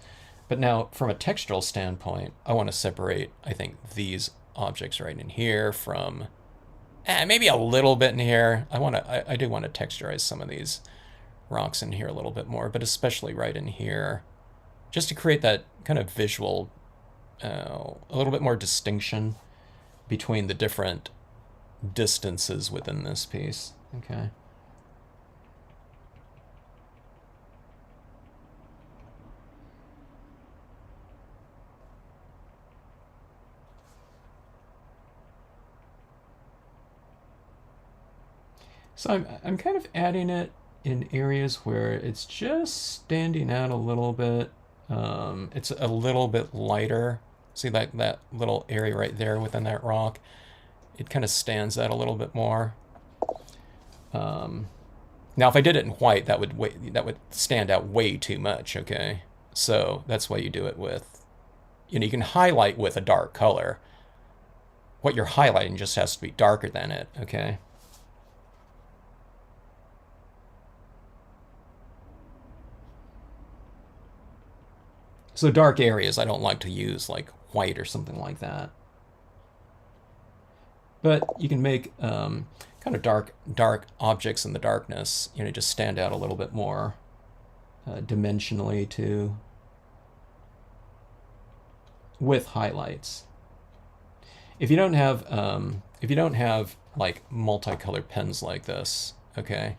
Speaker 1: But now, from a textural standpoint, I want to separate, I think, these objects right in here from maybe a little bit in here. I do want to texturize some of these rocks in here a little bit more, but especially right in here, just to create that kind of visual, a little bit more distinction between the different distances within this piece. Okay. So I'm kind of adding it in areas where it's just standing out a little bit. It's a little bit lighter. See that little area right there within that rock? It kind of stands out a little bit more. Now, if I did it in white, that would stand out way too much. Okay, so that's why you do it with, you know, you can highlight with a dark color. What you're highlighting just has to be darker than it. Okay. So dark areas, I don't like to use like white or something like that. But you can make kind of dark objects in the darkness, you know, just stand out a little bit more dimensionally too, with highlights. If you don't have like multicolored pens like this, okay,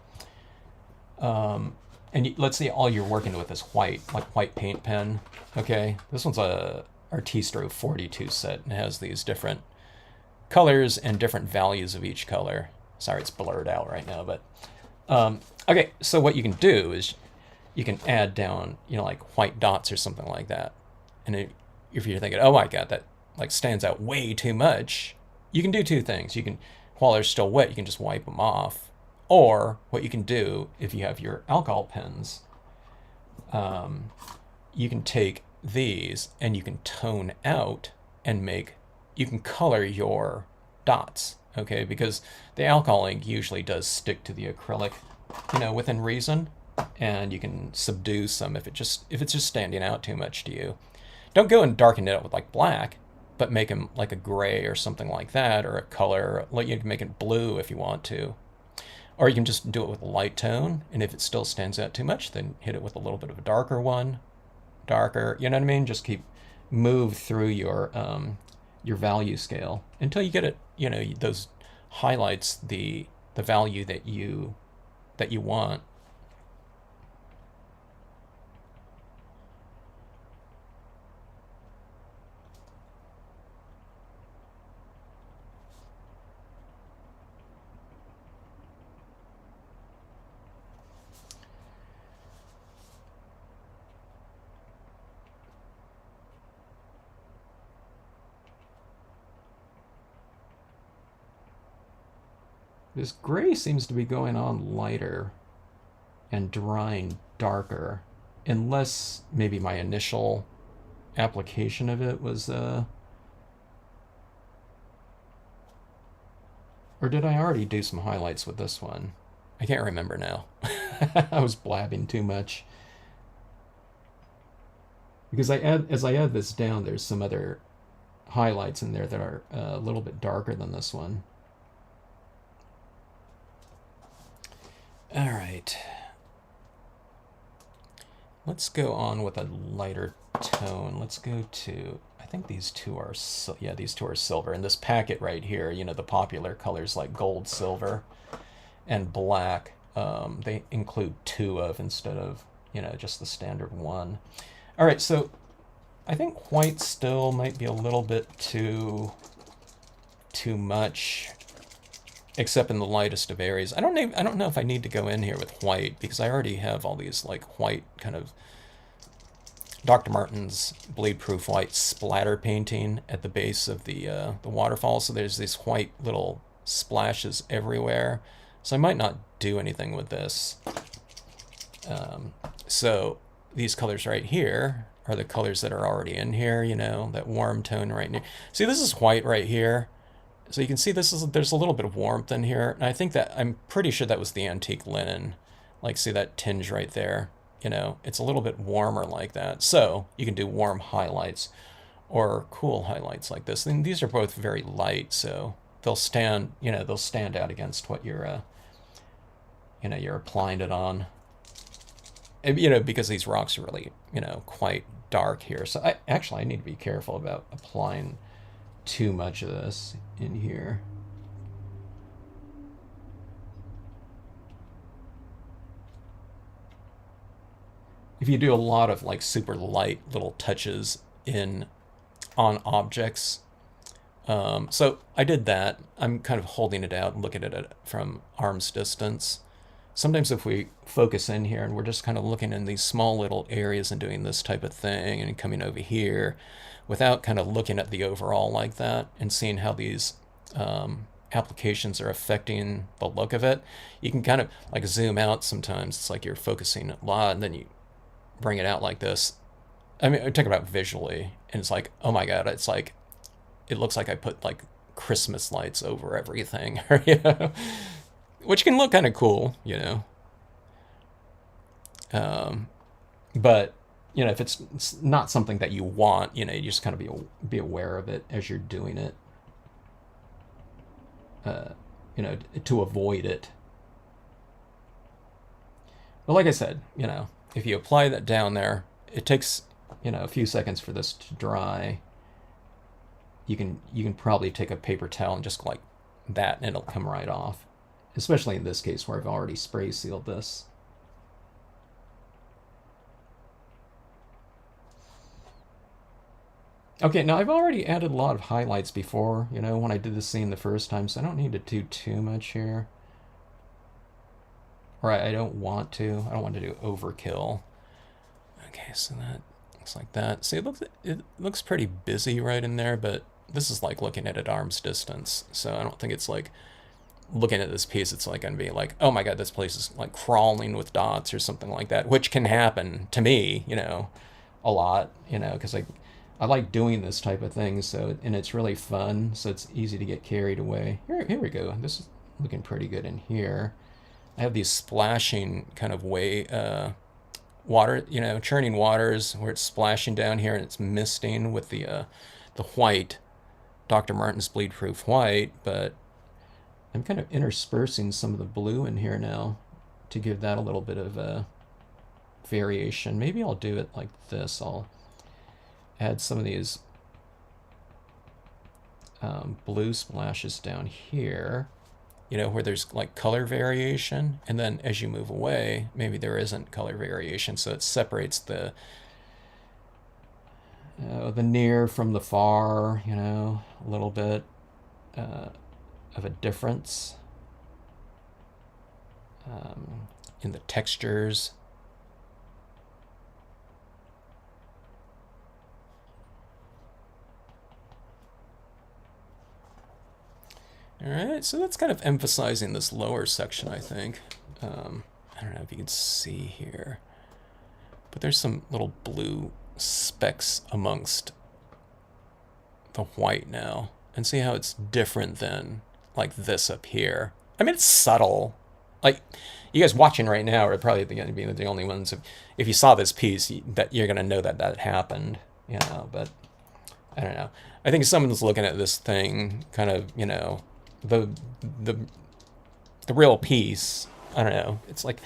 Speaker 1: and let's say all you're working with is white, like white paint pen, okay? This one's a Artistro 42 set and has these different colors and different values of each color. Sorry, it's blurred out right now, but Okay, so what you can do is you can add down, like white dots or something like that. And if you're thinking, oh my god, that like stands out way too much, you can do two things. You can, while they're still wet, you can just wipe them off. Or what you can do if you have your alcohol pens, you can take these and you can tone out and you can color your dots, okay? Because the alcohol ink usually does stick to the acrylic, within reason, and you can subdue some if it's just standing out too much to you. Don't go and darken it up with like black, but make them like a gray or something like that, or a color. Like you can make it blue if you want to, or you can just do it with a light tone. And if it still stands out too much, then hit it with a little bit of a darker one, darker. You know what I mean? Just move through your value scale until you get it. Those highlights the value that you want. This gray seems to be going on lighter and drying darker, unless maybe my initial application of it was or did I already do some highlights with this one? I can't remember now. I was blabbing too much. Because as I add this down, there's some other highlights in there that are a little bit darker than this one. All right. Let's go on with a lighter tone. Let's go to, I think these two are, yeah, these two are silver. And this packet right here, the popular colors like gold, silver, and black, they include two of instead of, just the standard one. All right, so I think white still might be a little bit too much, except in the lightest of areas. I don't know if I need to go in here with white because I already have all these like white kind of Dr. Martin's bleed-proof white splatter painting at the base of the waterfall. So there's these white little splashes everywhere. So I might not do anything with this. So these colors right here are the colors that are already in here, that warm tone right here. See, this is white right here. So you can see there's a little bit of warmth in here. And I think I'm pretty sure that was the antique linen. Like, see that tinge right there? It's a little bit warmer like that. So you can do warm highlights or cool highlights like this. And these are both very light, so they'll stand out against what you're applying it on. Because these rocks are really, quite dark here. So I need to be careful about applying too much of this in here. If you do a lot of like super light little touches on objects, so I did that. I'm kind of holding it out and looking at it from arm's distance. Sometimes if we focus in here and we're just kind of looking in these small little areas and doing this type of thing and coming over here without kind of looking at the overall like that and seeing how these applications are affecting the look of it, you can kind of like zoom out sometimes. It's like you're focusing a lot and then you bring it out like this. I mean, I talk about visually and it's like, oh my God, it's like, it looks like I put like Christmas lights over everything, which can look kind of cool, but if it's not something that you want, you just kind of be aware of it as you're doing it, to avoid it. But like I said, if you apply that down there, it takes a few seconds for this to dry. You can probably take a paper towel and just like that, and it'll come right off. Especially in this case where I've already spray sealed this. Okay, now I've already added a lot of highlights before, when I did this scene the first time, so I don't need to do too much here. or I don't want to. I don't want to do overkill. Okay, so that looks like that. See, it looks pretty busy right in there, but this is like looking at arm's distance, so I don't think it's like looking at this piece, it's like going to be like, oh my god, this place is like crawling with dots or something like that, which can happen to me, a lot, because I like doing this type of thing, so, and it's really fun, so it's easy to get carried away. Here we go. This is looking pretty good in here. I have these splashing kind of water, churning waters where it's splashing down here and it's misting with the white, Dr. Martin's bleed proof white, but I'm kind of interspersing some of the blue in here now to give that a little bit of a variation. Maybe I'll do it like this. I'll add some of these blue splashes down here, where there's like color variation, and then as you move away, maybe there isn't color variation, so it separates the near from the far, a little bit of a difference in the textures. All right, so that's kind of emphasizing this lower section, I think. I don't know if you can see here, but there's some little blue specks amongst the white now. And see how it's different than like this up here. I mean, it's subtle. Like, you guys watching right now are probably going to be the only ones. If you saw this piece, that you're going to know that happened, but I don't know. I think someone's looking at this thing kind of, the real piece. I don't know. It's like,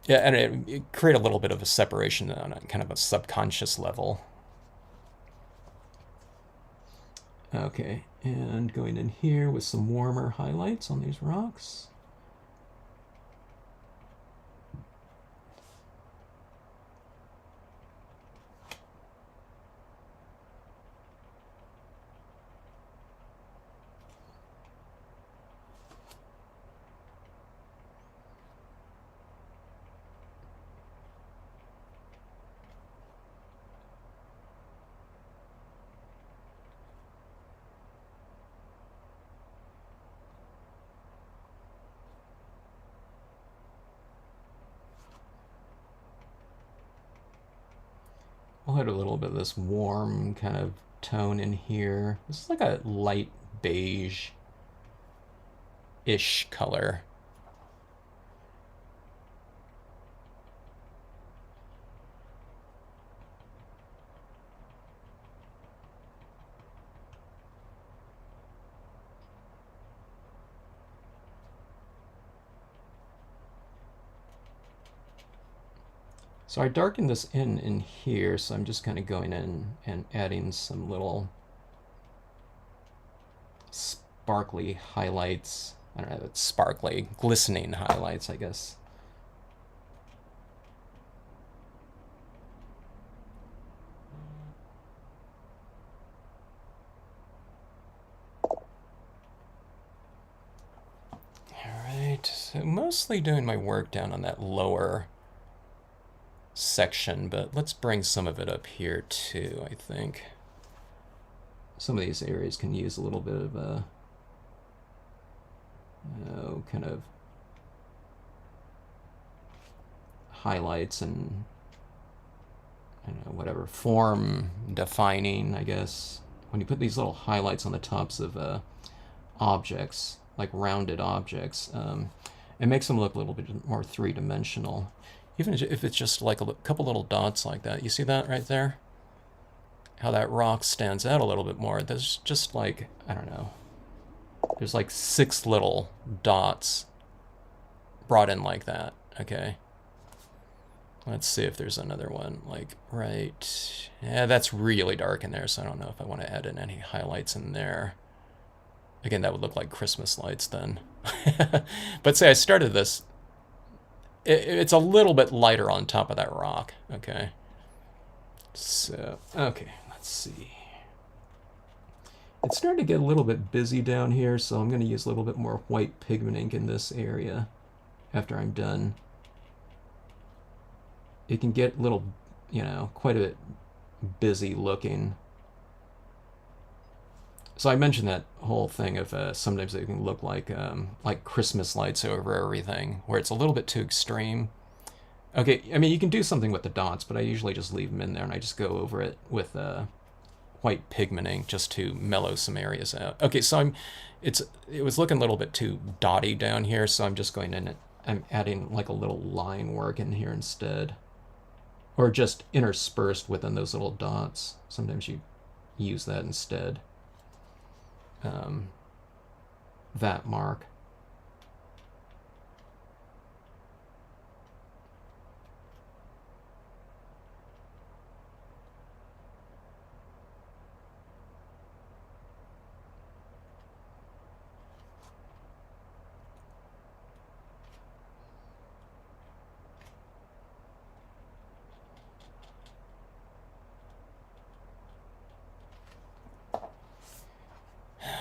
Speaker 1: yeah, and it create a little bit of a separation on a kind of a subconscious level. Okay, and going in here with some warmer highlights on these rocks. I'll add a little bit of this warm kind of tone in here. This is like a light beige-ish color. So I darkened this in here, so I'm just kind of going in and adding some little sparkly highlights. I don't know, it's sparkly, glistening highlights, I guess. Alright, so mostly doing my work down on that lower section, but let's bring some of it up here too, I think. Some of these areas can use a little bit of a kind of highlights and I don't know, whatever, form defining, I guess. When you put these little highlights on the tops of objects, like rounded objects, it makes them look a little bit more three-dimensional. Even if it's just like a couple little dots like that. You see that right there? How that rock stands out a little bit more. There's just like, I don't know. There's like 6 little dots brought in like that. Okay. Let's see if there's another one. Like, right. Yeah, that's really dark in there, so I don't know if I want to add in any highlights in there. Again, that would look like Christmas lights then. But say I started this. It's a little bit lighter on top of that rock, okay? So, okay, let's see. It's starting to get a little bit busy down here, so I'm going to use a little bit more white pigment ink in this area after I'm done. It can get a little, quite a bit busy looking. So I mentioned that whole thing of sometimes it can look like Christmas lights over everything, where it's a little bit too extreme. Okay, I mean, you can do something with the dots, but I usually just leave them in there and I just go over it with white pigment ink just to mellow some areas out. Okay, so it was looking a little bit too dotty down here, so I'm just going in. I'm adding like a little line work in here instead, or just interspersed within those little dots. Sometimes you use that instead. That mark.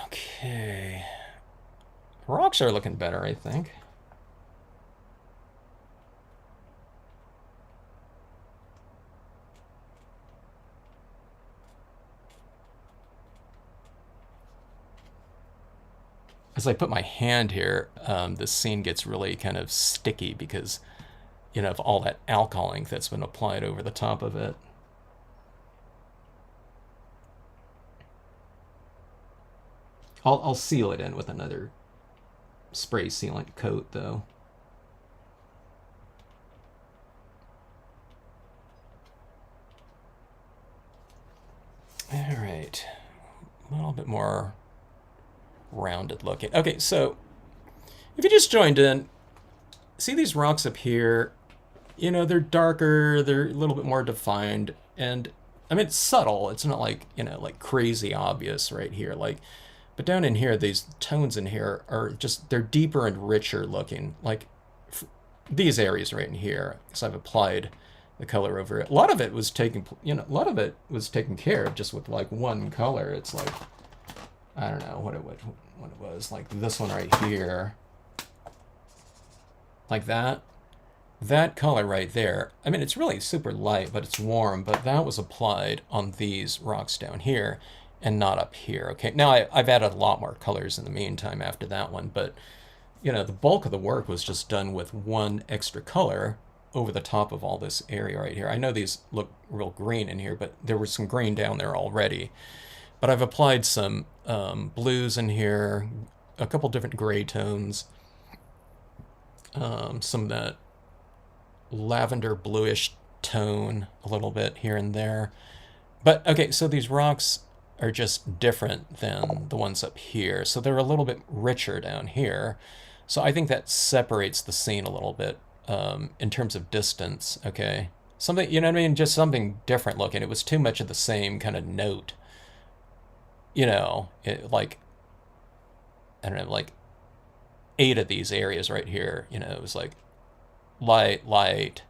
Speaker 1: Okay. Rocks are looking better, I think. As I put my hand here, the scene gets really kind of sticky because, of all that alcohol ink that's been applied over the top of it. I'll seal it in with another spray sealant coat, though. All right, a little bit more rounded looking. Okay, so if you just joined in, see these rocks up here? They're darker, they're a little bit more defined, and I mean, it's subtle. It's not like, like crazy obvious right here. But down in here, these tones in here are just, they're deeper and richer looking. Like these areas right in here, because I've applied the color over it. A lot of it was taken care of just with like one color. It's like, I don't know what it was, like this one right here, like that color right there. I mean, it's really super light, but it's warm, but that was applied on these rocks down here and not up here. Okay, now I've added a lot more colors in the meantime after that one, but the bulk of the work was just done with one extra color over the top of all this area right here. I know these look real green in here, but there was some green down there already. But I've applied some blues in here, a couple different gray tones, some of that lavender bluish tone a little bit here and there. But okay, so these rocks are just different than the ones up here. So they're a little bit richer down here. So I think that separates the scene a little bit in terms of distance, okay? Something, you know what I mean? Just something different looking. It was too much of the same kind of note. Like, I don't know, like 8 of these areas right here, it was like light, light,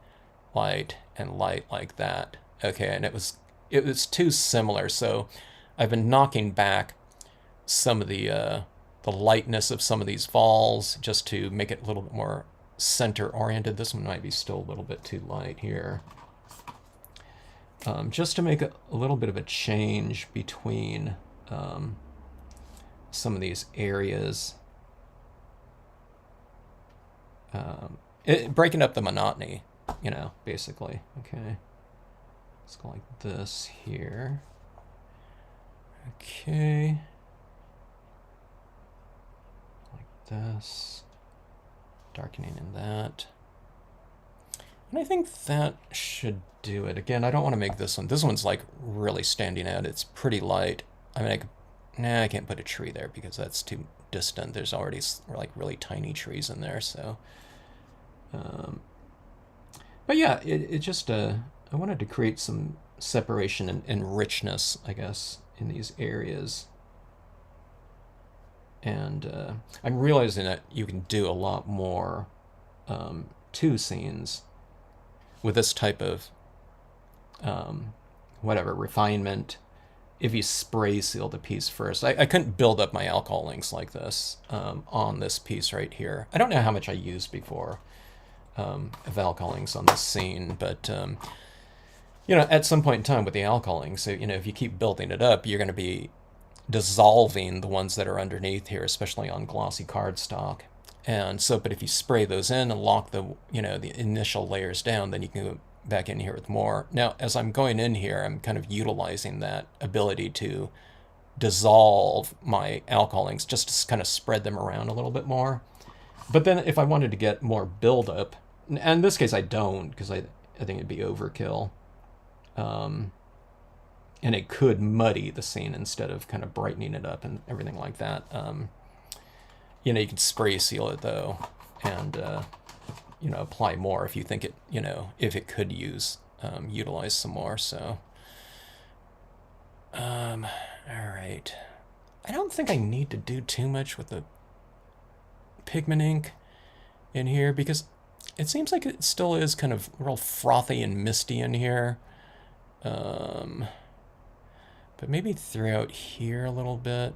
Speaker 1: light, and light like that. Okay, and it was too similar, so I've been knocking back some of the lightness of some of these falls just to make it a little bit more center oriented. This one might be still a little bit too light here. Just to make a little bit of a change between some of these areas. Breaking up the monotony, basically. Okay. Let's go like this here. Okay. Like this. Darkening in that. And I think that should do it. Again, I don't want to make this one. This one's like really standing out. It's pretty light. I mean, I can't put a tree there because that's too distant. There's already like really tiny trees in there, so. But yeah, it just, I wanted to create some separation and richness, I guess, in these areas. And I'm realizing that you can do a lot more to scenes with this type of, refinement if you spray seal the piece first. I couldn't build up my alcohol inks like this on this piece right here. I don't know how much I used before of alcohol inks on this scene, but you know, at some point in time with the alcohol inks, so, you know, if you keep building it up, you're going to be dissolving the ones that are underneath here, especially on glossy cardstock. And so, but if you spray those in and lock the, you know, the initial layers down, then you can go back in here with more. Now, as I'm going in here, I'm kind of utilizing that ability to dissolve my alcohol inks just to kind of spread them around a little bit more. But then if I wanted to get more buildup, and in this case I don't, because I think it'd be overkill. And it could muddy the scene instead of kind of brightening it up and everything like that. You know, you can spray seal it though, and you know, apply more if you think it, you know, if it could utilize some more. So, all right. I don't think I need to do too much with the pigment ink in here because it seems like it still is kind of real frothy and misty in here. But maybe throughout here a little bit.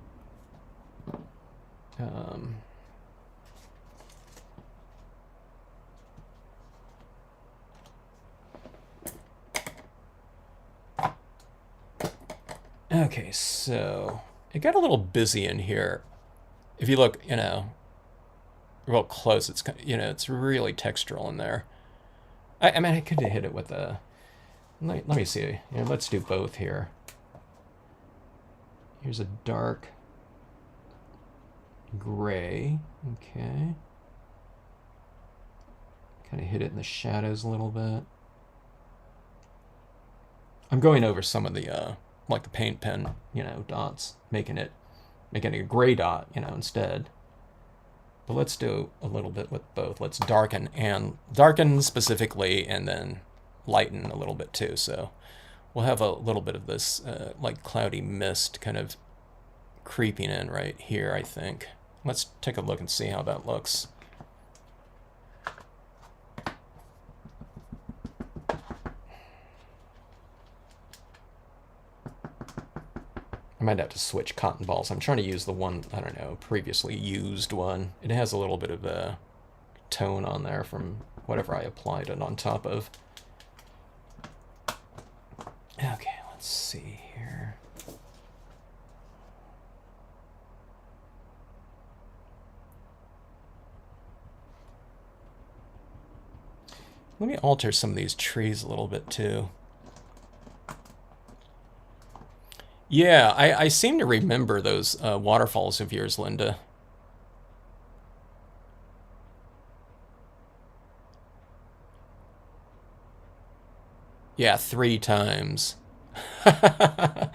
Speaker 1: Okay, so it got a little busy in here. If you look, you know, real close, it's, you know, it's really textural in there. I mean, I could have hit it with a. Let me see. Yeah, let's do both here. Here's a dark gray. Okay. Kind of hit it in the shadows a little bit. I'm going over some of the like the paint pen, you know, dots, making it a gray dot, you know, instead. But let's do a little bit with both. Let's darken specifically, and then lighten a little bit too. So we'll have a little bit of this like cloudy mist kind of creeping in right here, I think. Let's take a look and see how that looks. I might have to switch cotton balls. I'm trying to use the one, I don't know, previously used one. It has a little bit of a tone on there from whatever I applied it on top of. Okay, let's see here. Let me alter some of these trees a little bit too. Yeah, I seem to remember those waterfalls of yours, Linda. Yeah, 3 times. I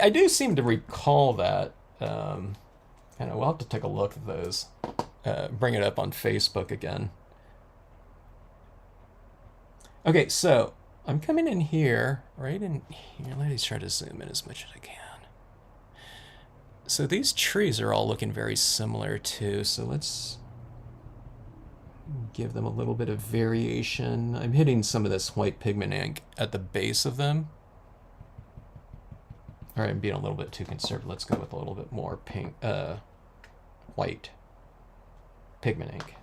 Speaker 1: do seem to recall that. And we'll have to take a look at those. Bring it up on Facebook again. Okay, so I'm coming in here, right in here. Let me try to zoom in as much as I can. So these trees are all looking very similar too, so let's give them a little bit of variation. I'm hitting some of this white pigment ink at the base of them. All right, I'm being a little bit too conservative. Let's go with a little bit more pink, white pigment ink.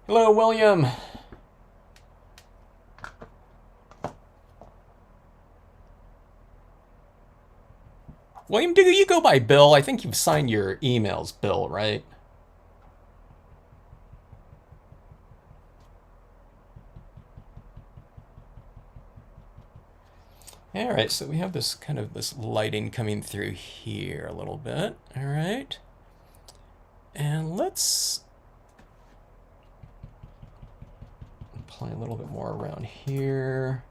Speaker 1: Hello, William. William, do you go by Bill? I think you've signed your emails Bill, right? All right, so we have this kind of this lighting coming through here a little bit. All right. And let's apply a little bit more around here.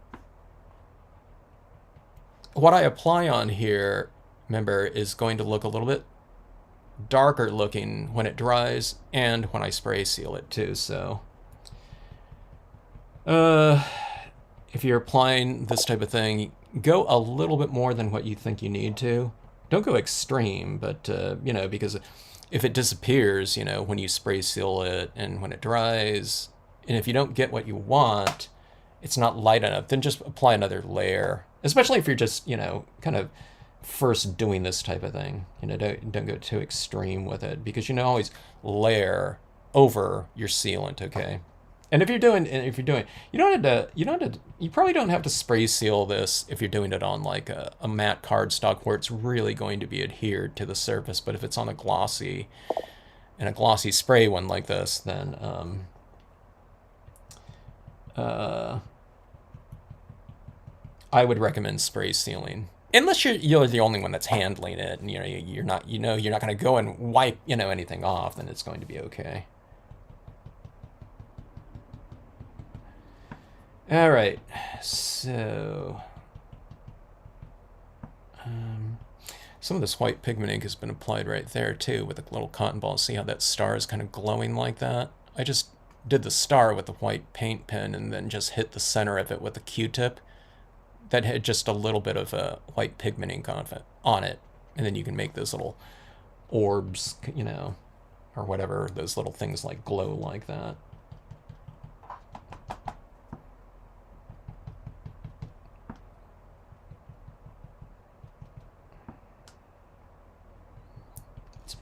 Speaker 1: What I apply on here, remember, is going to look a little bit darker looking when it dries and when I spray seal it too. So Uh, if you're applying this type of thing, go a little bit more than what you think you need to. Don't go extreme, but you know, because if it disappears, you know, when you spray seal it and when it dries, and if you don't get what you want, it's not light enough, then just apply another layer. Especially if you're just, you know, kind of first doing this type of thing. You know, don't go too extreme with it because you know always layer over your sealant, okay? And if you're doing, you probably don't have to spray seal this if you're doing it on like a matte cardstock where it's really going to be adhered to the surface. But if it's on a glossy and a glossy spray one like this, then uh, I would recommend spray sealing. Unless you're the only one that's handling it, and you're not you're not going to go and wipe anything off, then it's going to be okay. All right, so some of this white pigment ink has been applied right there too with a little cotton ball. See how that star is kind of glowing like that? I just did the star with the white paint pen and then just hit the center of it with a Q-tip. That had just a little bit of a white pigment ink on it, and then you can make those little orbs, or whatever, those little things like glow like that.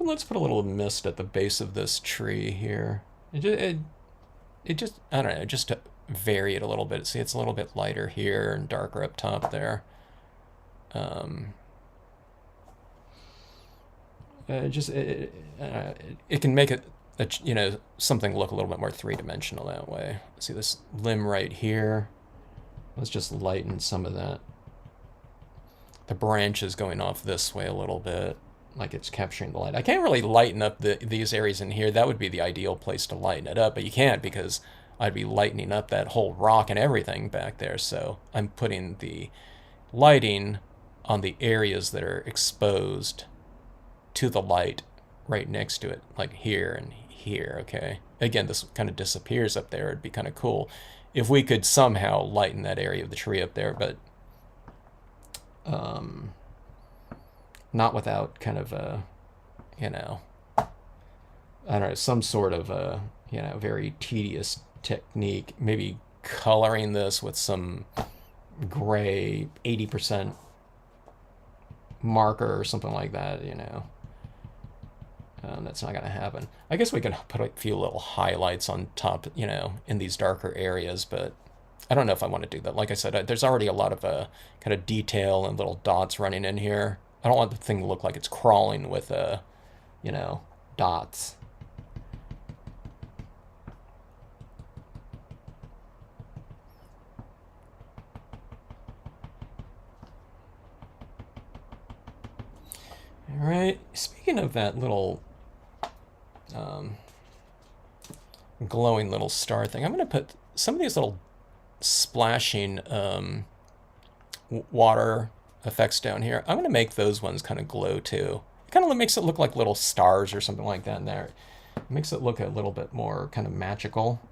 Speaker 1: Let's put a little mist at the base of this tree here. It just, I don't know, just to vary it a little bit. See, it's a little bit lighter here and darker up top there. It can make it, something look a little bit more three-dimensional that way. See this limb right here? Let's just lighten some of that. The branch is going off this way a little bit, like it's capturing the light. I can't really lighten up these areas in here. That would be the ideal place to lighten it up, but you can't because I'd be lightening up that whole rock and everything back there. So I'm putting the lighting on the areas that are exposed to the light right next to it, like here and here, okay? Again, this kind of disappears up there. It'd be kind of cool if we could somehow lighten that area of the tree up there, but not without kind of a, I don't know, some sort of a, very tedious technique. Maybe coloring this with some gray 80% marker or something like that, that's not going to happen. I guess we could put a few little highlights on top, in these darker areas, but I don't know if I want to do that. Like I said, there's already a lot of kind of detail and little dots running in here. I don't want the thing to look like it's crawling with, dots. All right. Speaking of that little glowing little star thing, I'm going to put some of these little splashing water effects down here. I'm going to make those ones kind of glow too. It kind of makes it look like little stars or something like that in there. It makes it look a little bit more kind of magical.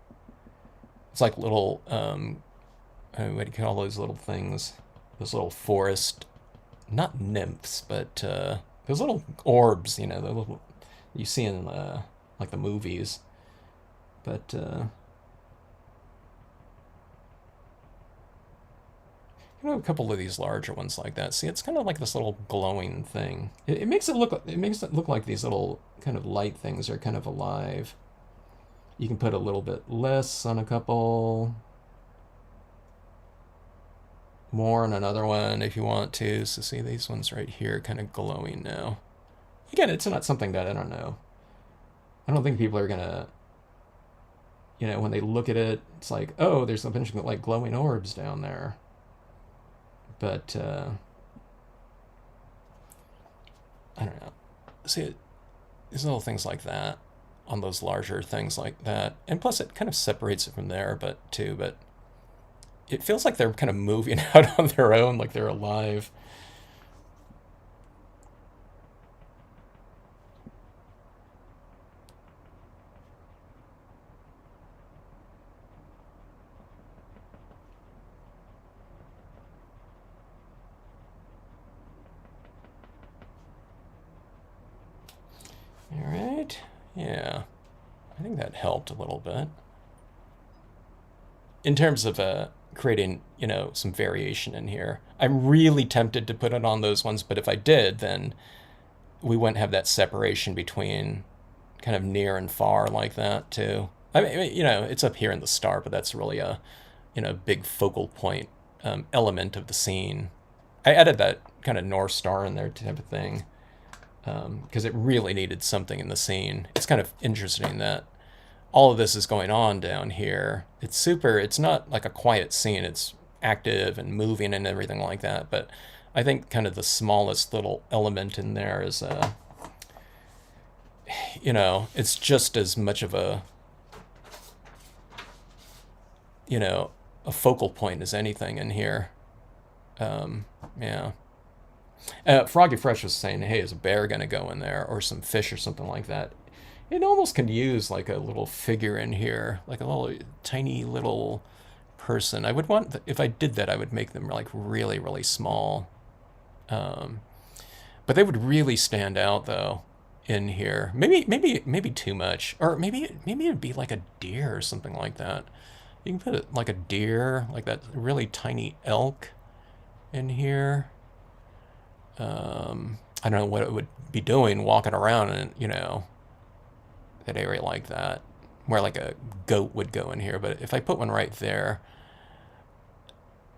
Speaker 1: It's like little, what do you call those little things? Those little forest, not nymphs, but those little orbs, the little you see in like the movies. But a couple of these larger ones like that. See, it's kind of like this little glowing thing. It makes it look like these little kind of light things are kind of alive. You can put a little bit less on a couple, more on another one if you want to. So see these ones right here kind of glowing now. Again, it's not something that I don't know. I don't think people are gonna, when they look at it, it's like, oh, there's a bunch of like glowing orbs down there. But I don't know. See, these little things like that on those larger things like that, and plus it kind of separates it from there, but it feels like they're kind of moving out on their own, like they're alive. think that helped a little bit. In terms of creating, some variation in here. I'm really tempted to put it on those ones, but if I did, then we wouldn't have that separation between kind of near and far like that, too. I mean, it's up here in the star, but that's really a, big focal point element of the scene. I added that kind of North Star in there type of thing because it really needed something in the scene. It's kind of interesting that all of this is going on down here. It's not like a quiet scene. It's active and moving and everything like that. But I think kind of the smallest little element in there is, it's just as much of a, a focal point as anything in here. Yeah. Froggy Fresh was saying, hey, is a bear going to go in there or some fish or something like that? It almost could use like a little figure in here, like a little tiny little person. I would want, if I did that, I would make them like really, really small. But they would really stand out though in here. Maybe too much, or maybe it'd be like a deer or something like that. You can put it like a deer, like that really tiny elk in here. I don't know what it would be doing walking around and, that area like that, where like a goat would go in here. But if I put one right there,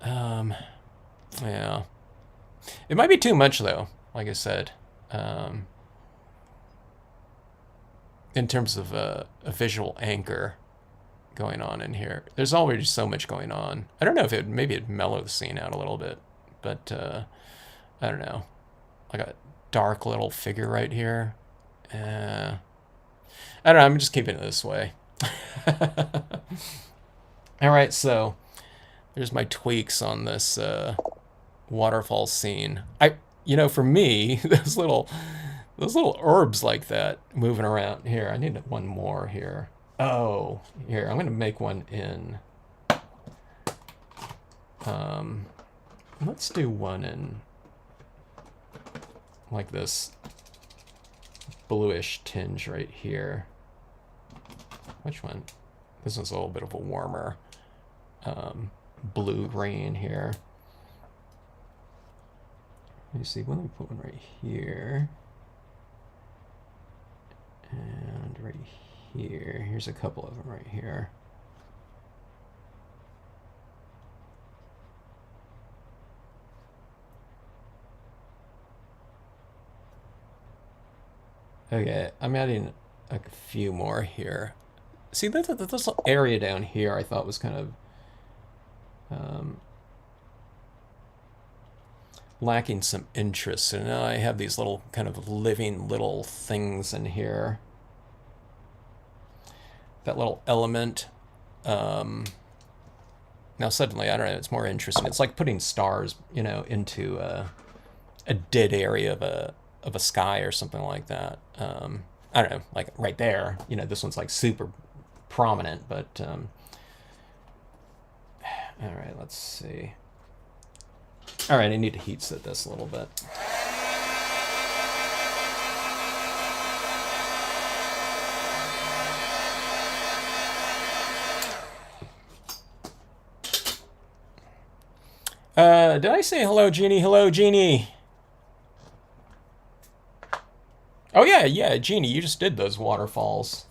Speaker 1: yeah, it might be too much though. Like I said, in terms of a visual anchor going on in here, there's already so much going on. I don't know if maybe it'd mellow the scene out a little bit, but I don't know, like a dark little figure right here. I don't know, I'm just keeping it this way. All right, so there's my tweaks on this waterfall scene. For me, those little herbs like that moving around here. I need one more here. Oh, here, I'm gonna make one in. Let's do one in like this bluish tinge right here. Which one? This one's a little bit of a warmer blue green here. Let me see, let me put one right here. And right here. Here's a couple of them right here. Okay, I'm adding a few more here. See, this area down here I thought was kind of lacking some interest. So now I have these little kind of living little things in here. That little element. Now suddenly, I don't know, it's more interesting. It's like putting stars, into a dead area of a sky or something like that. I don't know, like right there, this one's like super prominent, but all right, let's see. All right, I need to heat set this a little bit. Did I say hello, Jeannie? Hello, Jeannie. Oh yeah, Jeannie, you just did those waterfalls.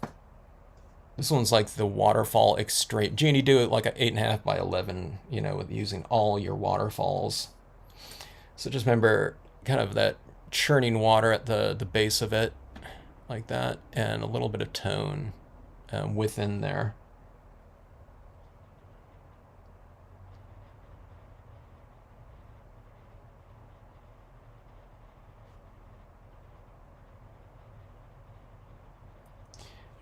Speaker 1: This one's like the waterfall extreme. Jeannie, do it like a 8.5 by 11, with using all your waterfalls. So just remember kind of that churning water at the base of it, like that, and a little bit of tone within there.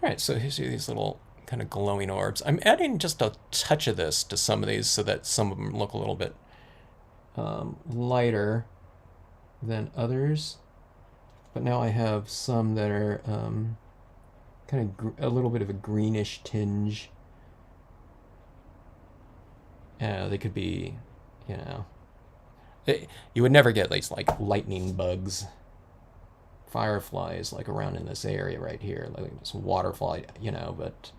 Speaker 1: All right, so here's these little kind of glowing orbs. I'm adding just a touch of this to some of these so that some of them look a little bit lighter than others. But now I have some that are kind of a little bit of a greenish tinge. They could be, you would never get these like lightning bugs fireflies like around in this area right here, like this waterfly, you know, but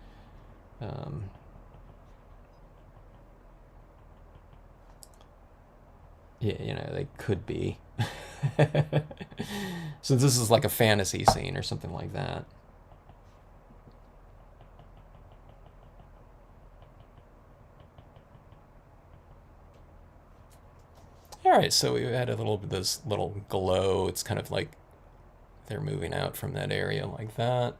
Speaker 1: yeah, you know, they could be. So this is like a fantasy scene or something like that. All right, so we had a little bit of this little glow. It's kind of like they're moving out from that area like that.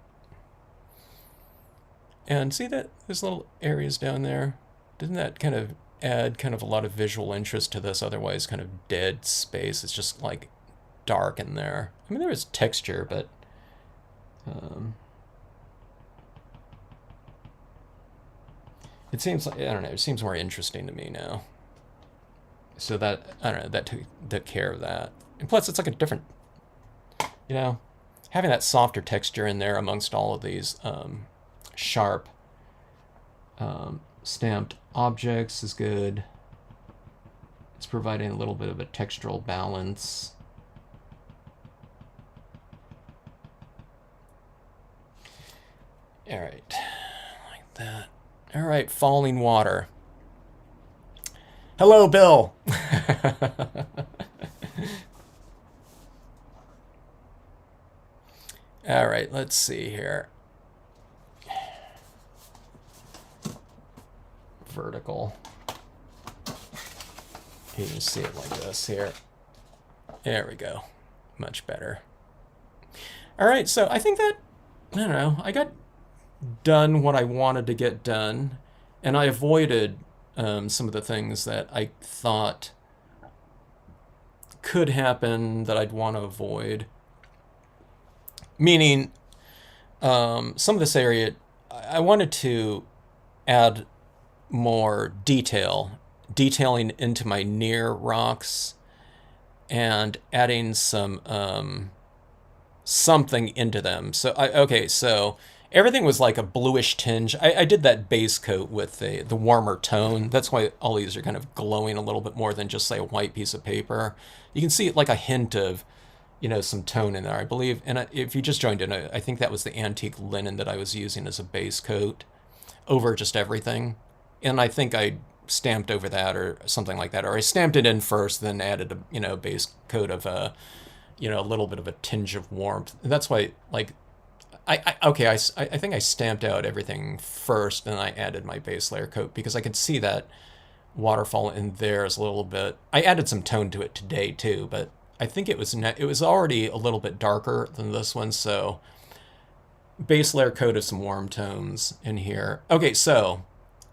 Speaker 1: And see that there's little areas down there? Didn't that kind of add kind of a lot of visual interest to this otherwise kind of dead space? It's just like dark in there. I mean, there is texture, but it seems like, I don't know, it seems more interesting to me now. So that, I don't know, that took care of that. And plus, it's like a different, you know, having that softer texture in there amongst all of these sharp stamped objects is good. It's providing a little bit of a textural balance. All right, like that. All right, falling water. Hello, Bill. All right, let's see here. Vertical. You can see it like this here. There we go. Much better. All right, so I think that, I don't know, I got done what I wanted to get done, and I avoided some of the things that I thought could happen that I'd want to avoid. Meaning, some of this area, I wanted to add more detailing into my near rocks, and adding some something into them. So so everything was like a bluish tinge. I did that base coat with the warmer tone. That's why all these are kind of glowing a little bit more than just, say, a white piece of paper. You can see like a hint of, you know, some tone in there, I believe. And if you just joined in, I think that was the antique linen that I was using as a base coat over just everything. And I think I stamped over that or something like that. Or I stamped it in first, then added a, you know, base coat of a, you know, a little bit of a tinge of warmth. And that's why, like, I think I stamped out everything first, and I added my base layer coat because I could see that waterfall in there is a little bit. I added some tone to it today too, but I think it was already a little bit darker than this one. So base layer coat of some warm tones in here. Okay, so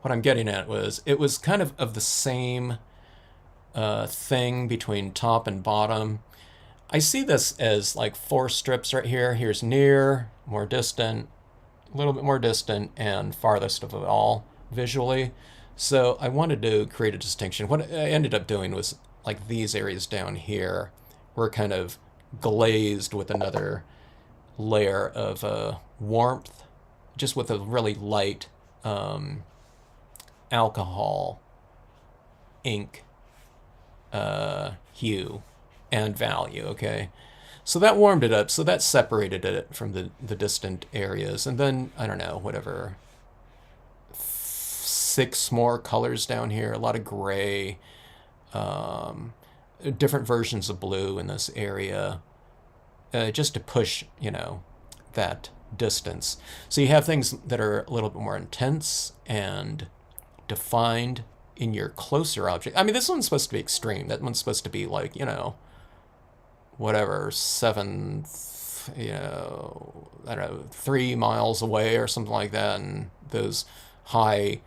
Speaker 1: what I'm getting at was it was kind of the same thing between top and bottom. I see this as like 4 strips right here. Here's near, more distant, a little bit more distant, and farthest of it all visually. So I wanted to create a distinction. What I ended up doing was like these areas down here were kind of glazed with another layer of warmth, just with a really light alcohol ink hue and value, okay? So that warmed it up, so that separated it from the distant areas. And then, I don't know, whatever, 6 more colors down here, a lot of gray, different versions of blue in this area, just to push, you know, that distance. So you have things that are a little bit more intense and defined in your closer object. I mean, this one's supposed to be extreme. That one's supposed to be like, you know, whatever, 7, you know, I don't know, 3 miles away or something like that. And those high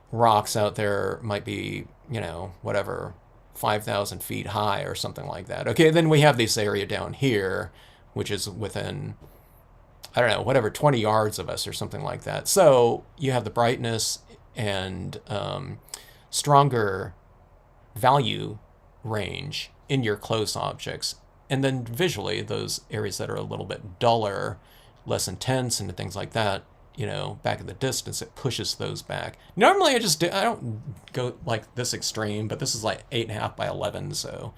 Speaker 1: rocks out there might be, you know, whatever, 5,000 feet high or something like that. Okay, then we have this area down here, which is within, I don't know, whatever, 20 yards of us or something like that. So you have the brightness and stronger value range in your close objects. And then visually, those areas that are a little bit duller, less intense, and things like that, you know, back in the distance, it pushes those back. Normally I don't go like this extreme, but this is like 8.5 by 11, so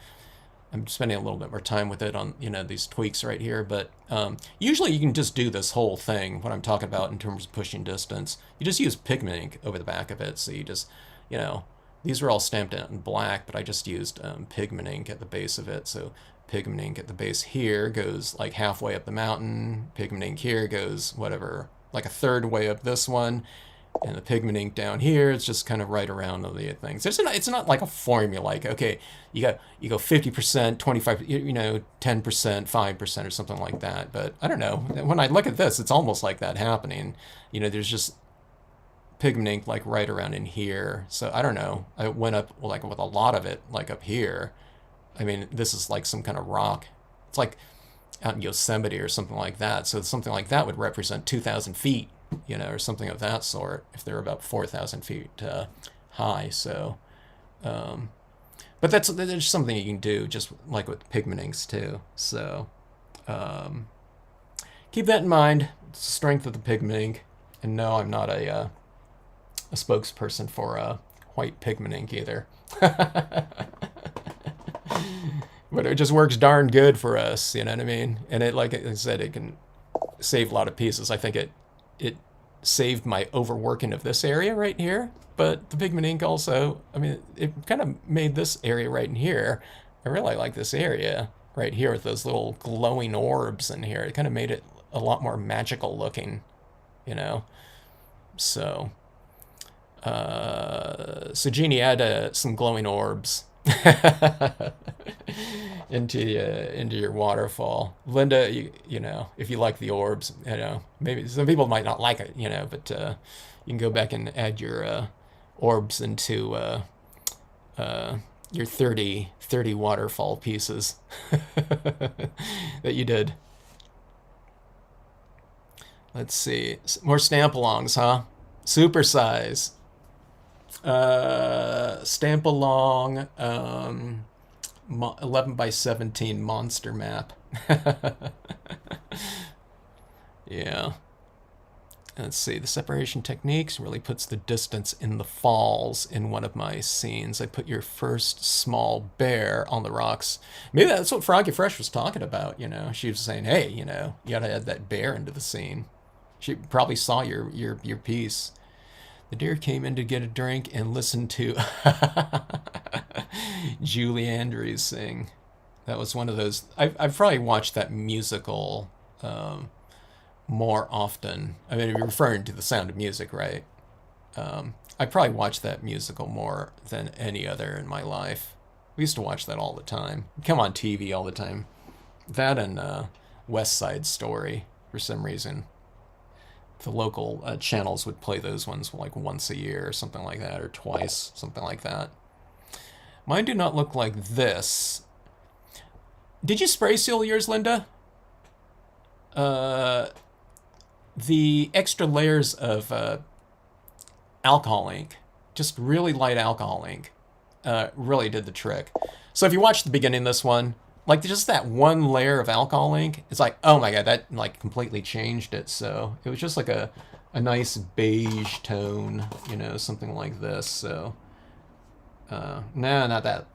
Speaker 1: I'm spending a little bit more time with it on, these tweaks right here. But usually you can just do this whole thing, what I'm talking about in terms of pushing distance. You just use pigment ink over the back of it. So you just, these are all stamped out in black, but I just used pigment ink at the base of it. So pigment ink at the base here goes like halfway up the mountain. Pigment ink here goes whatever, like a third way up this one. And the pigment ink down here, it's just kind of right around the things. It's not like a formula, like, okay, you go 50%, 25, 10%, 5% or something like that. But I don't know. When I look at this, it's almost like that happening. There's just pigment ink like right around in here. So I don't know. I went up like with a lot of it, like up here. I mean, this is like some kind of rock. It's like out in Yosemite or something like that. So something like that would represent 2,000 feet. Or something of that sort, if they're about 4,000 feet high. So, but that's something you can do just like with pigment inks too. So, keep that in mind. It's the strength of the pigment ink. And no, I'm not a spokesperson for white pigment ink either. But it just works darn good for us, you know what I mean? And it, like I said, it can save a lot of pieces. I think it saved my overworking of this area right here, but the pigment ink also, I mean, it kind of made this area right in here. I really like this area right here with those little glowing orbs in here. It kind of made it a lot more magical looking, So, so Jeannie, add some glowing orbs into your waterfall. Linda, if you like the orbs, maybe some people might not like it, but you can go back and add your orbs into your 30 waterfall pieces that you did. Let's see, more stamp-alongs, huh? Super size. Stamp along 11 by 17 monster map. Yeah. Let's see, the separation techniques really puts the distance in the falls in one of my scenes. I put your first small bear on the rocks. Maybe that's what Froggy Fresh was talking about, She was saying, hey, you gotta add that bear into the scene. She probably saw your piece. The deer came in to get a drink and listened to Julie Andrews sing. That was one of those. I've probably watched that musical more often. I mean, you're referring to The Sound of Music, right? I probably watched that musical more than any other in my life. We used to watch that all the time. Come on TV all the time. That and West Side Story, for some reason. The local channels would play those ones like once a year or something like that, or twice, something like that. Mine do not look like this. Did you spray seal yours, Linda? The extra layers of alcohol ink, just really light alcohol ink, really did the trick. So if you watch the beginning of this one, like just that one layer of alcohol ink, it's like, oh my god, that like completely changed it. So it was just like a nice beige tone, something like this. So no, not that.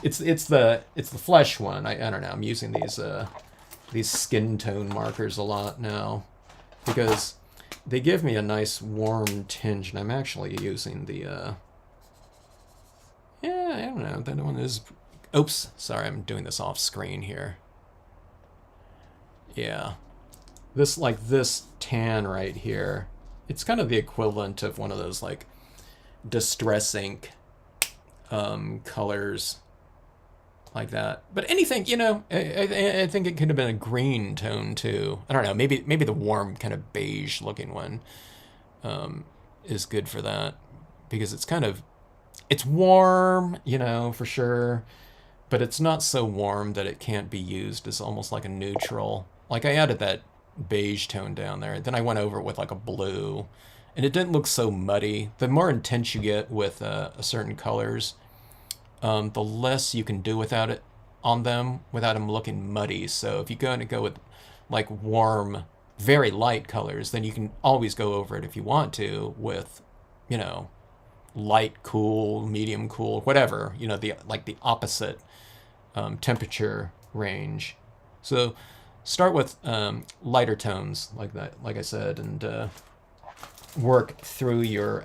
Speaker 1: It's the flesh one. I don't know. I'm using these skin tone markers a lot now because they give me a nice warm tinge, and I'm actually using the yeah, I don't know. That one is. Oops, sorry, I'm doing this off screen here. Yeah. This tan right here, it's kind of the equivalent of one of those like distress ink colors like that. But anything, I think it could have been a green tone too. I don't know, maybe the warm kind of beige looking one is good for that because it's warm, for sure. But it's not so warm that it can't be used as almost like a neutral. Like I added that beige tone down there. Then I went over it with like a blue. And it didn't look so muddy. The more intense you get with certain colors, the less you can do without it on them without them looking muddy. So if you're going to go with like warm, very light colors, then you can always go over it if you want to with, light cool, medium cool, whatever, the opposite temperature range. So start with lighter tones like that, like I said, and work through your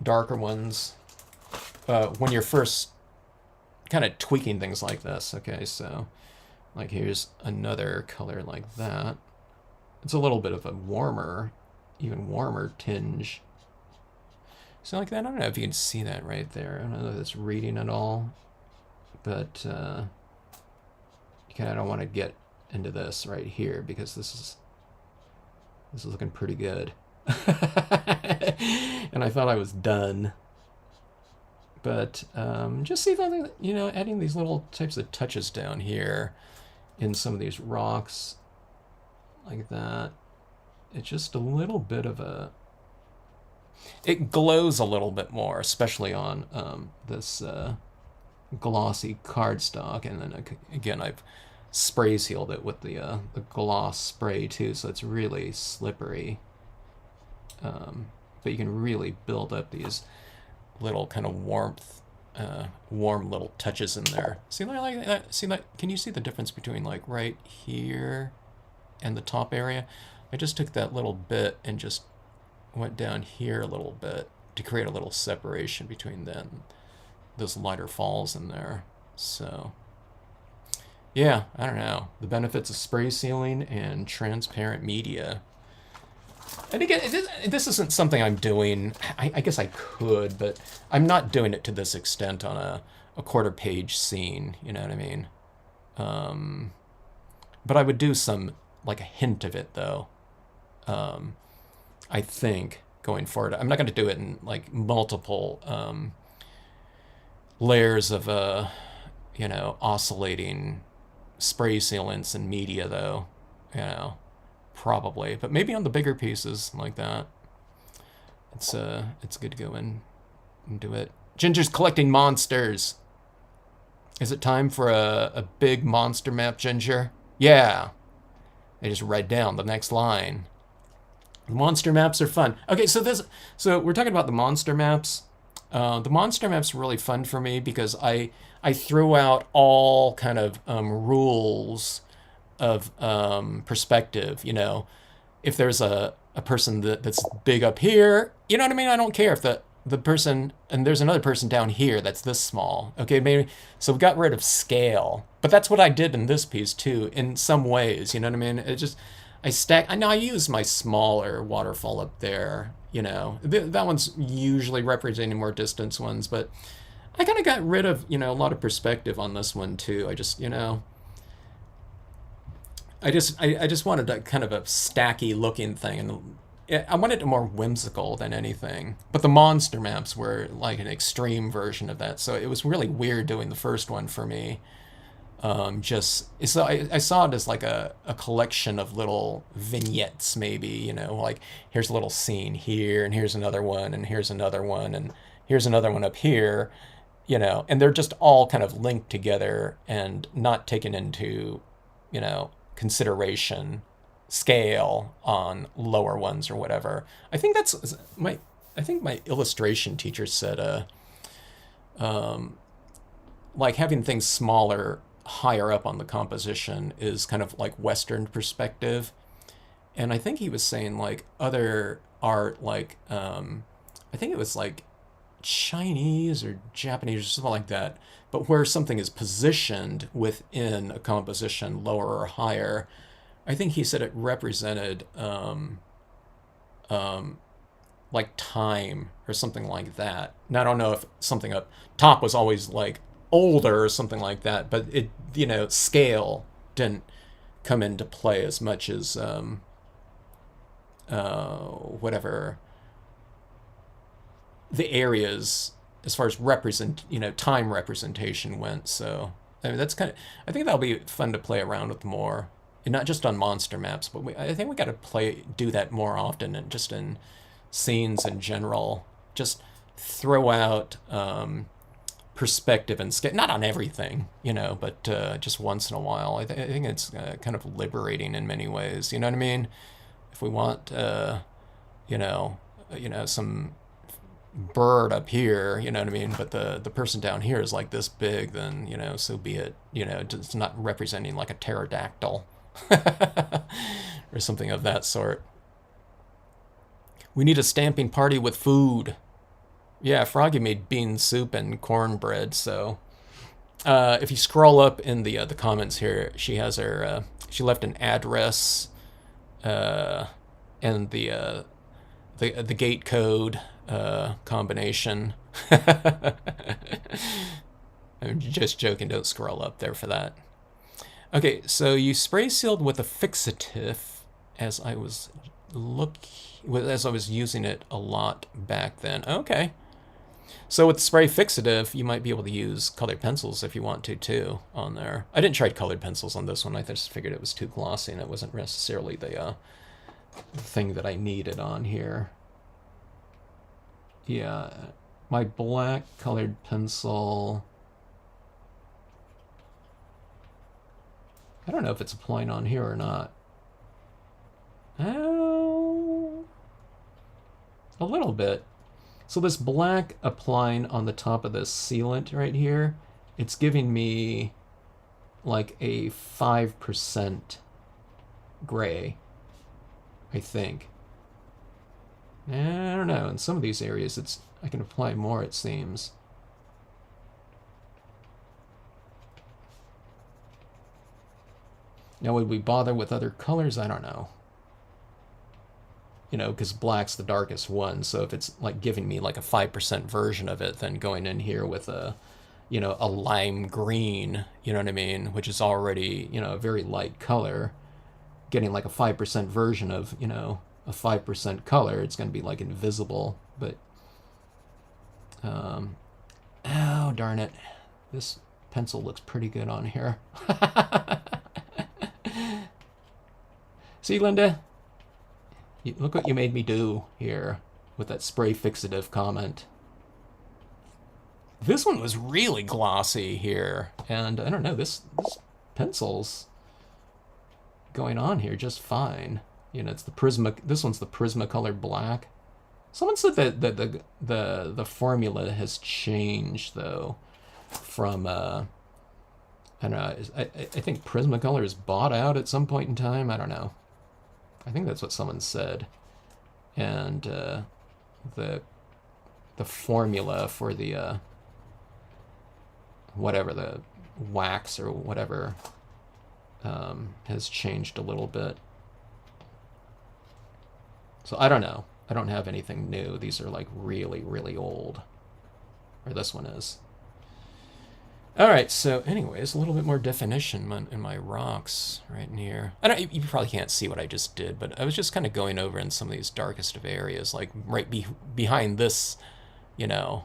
Speaker 1: darker ones when you're first kind of tweaking things like this. Okay, so like here's another color like that. It's a little bit of a warmer, even warmer tinge. So like that, I don't know if you can see that right there. I don't know if it's reading at all, but you kind of don't want to get into this right here because this is looking pretty good. And I thought I was done. But just see that, you know, adding these little types of touches down here in some of these rocks like that. It's just a little bit of a... It glows a little bit more, especially on this glossy cardstock. And then, again, I've spray sealed it with the gloss spray, too, so it's really slippery. But you can really build up these little kind of warm little touches in there. See like that? See that? Can you see the difference between like right here and the top area? I just took that little bit and just went down here a little bit to create a little separation between those lighter falls in there. So yeah, I don't know. The benefits of spray sealing and transparent media. And again, this isn't something I'm doing. I guess I could, but I'm not doing it to this extent on a quarter-page scene. You know what I mean? But I would do some, like a hint of it, though. I think, going forward. I'm not going to do it in, like, multiple layers of, you know, oscillating spray sealants and media, though. You know. Probably, but maybe on the bigger pieces like that. It's good to go in and do it. Ginger's collecting monsters. Is it time for a big monster map, Ginger? Yeah. They just write down the next line. The monster maps are fun. Okay, so we're talking about the monster maps. The monster maps are really fun for me because I threw out all kind of rules of perspective. You know, if there's a person that's big up here, you know what I mean? I don't care if the person, and there's another person down here that's this small. Okay, maybe, so we got rid of scale. But that's what I did in this piece too, in some ways, you know what I mean? It just, I know I use my smaller waterfall up there, you know. That one's usually representing more distance ones, but I kind of got rid of, you know, a lot of perspective on this one too. I just, you know, I just wanted a kind of a stacky looking thing, and I wanted it more whimsical than anything. But the monster maps were like an extreme version of that, so it was really weird doing the first one for me. So I saw it as like a collection of little vignettes, maybe, you know, like here's a little scene here, and here's another one, and here's another one, and here's another one up here, you know, and they're just all kind of linked together and not taken into, you know, consideration scale on lower ones or whatever. I think my illustration teacher said like having things smaller higher up on the composition is kind of like Western perspective. And I think he was saying like other art, like I think it was like Chinese or Japanese or something like that, but where something is positioned within a composition, lower or higher, I think he said it represented like time or something like that. Now I don't know if something up top was always like older or something like that, but it, you know, scale didn't come into play as much as whatever the areas as far as time representation went. So I mean, that's kind of, I think that'll be fun to play around with more, and not just on monster maps, but I think we got to do that more often, and just in scenes in general, just throw out perspective and scale, not on everything, you know, but just once in a while. I think it's kind of liberating in many ways, you know what I mean? If we want, some bird up here, you know what I mean? But the person down here is like this big, then, you know, so be it. You know, it's not representing like a pterodactyl or something of that sort. We need a stamping party with food. Yeah, Froggy made bean soup and cornbread, so if you scroll up in the comments here, she has her she left an address and the gate code combination. I'm just joking. Don't scroll up there for that. Okay, so you spray sealed with a fixative, as I was using it a lot back then. Okay. So with spray fixative, you might be able to use colored pencils if you want to too on there. I didn't try colored pencils on this one. I just figured it was too glossy and it wasn't necessarily the thing that I needed on here. Yeah, my black colored pencil. I don't know if it's applying on here or not. Oh, a little bit. So this black applying on the top of this sealant right here, it's giving me like a 5% gray, I think. I don't know. In some of these areas, I can apply more, it seems. Now, would we bother with other colors? I don't know. You know, because black's the darkest one, so if it's like giving me like a 5% version of it, then going in here with a, you know, a lime green, you know what I mean, which is already, you know, a very light color, getting like a 5% version of, you know, a 5% color, it's going to be like invisible. But oh darn it, this pencil looks pretty good on here. See, Linda? Look what you made me do here with that spray fixative comment. This one was really glossy here, and I don't know, this pencil's going on here just fine. You know, it's the Prisma. This one's the Prismacolor black. Someone said that the formula has changed though, from I don't know. I think Prismacolor is bought out at some point in time. I don't know. I think that's what someone said, and the formula for the whatever, the wax or whatever, has changed a little bit. So I don't know. I don't have anything new. These are like really, really old, or this one is. All right, so anyways, a little bit more definition in my rocks right in here. I don't. You probably can't see what I just did, but I was just kind of going over in some of these darkest of areas, like right behind this, you know,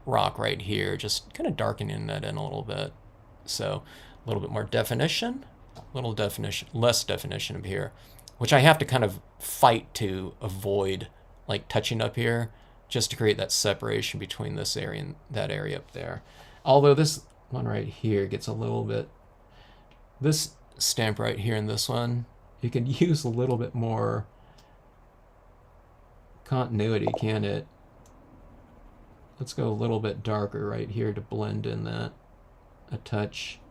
Speaker 1: rock right here, just kind of darkening that in a little bit. So a little bit more definition, less definition up here, which I have to kind of fight to avoid, like touching up here, just to create that separation between this area and that area up there. Although this one right here gets a little bit, this stamp right here and this one, you can use a little bit more continuity, can it? Let's go a little bit darker right here to blend in that a touch.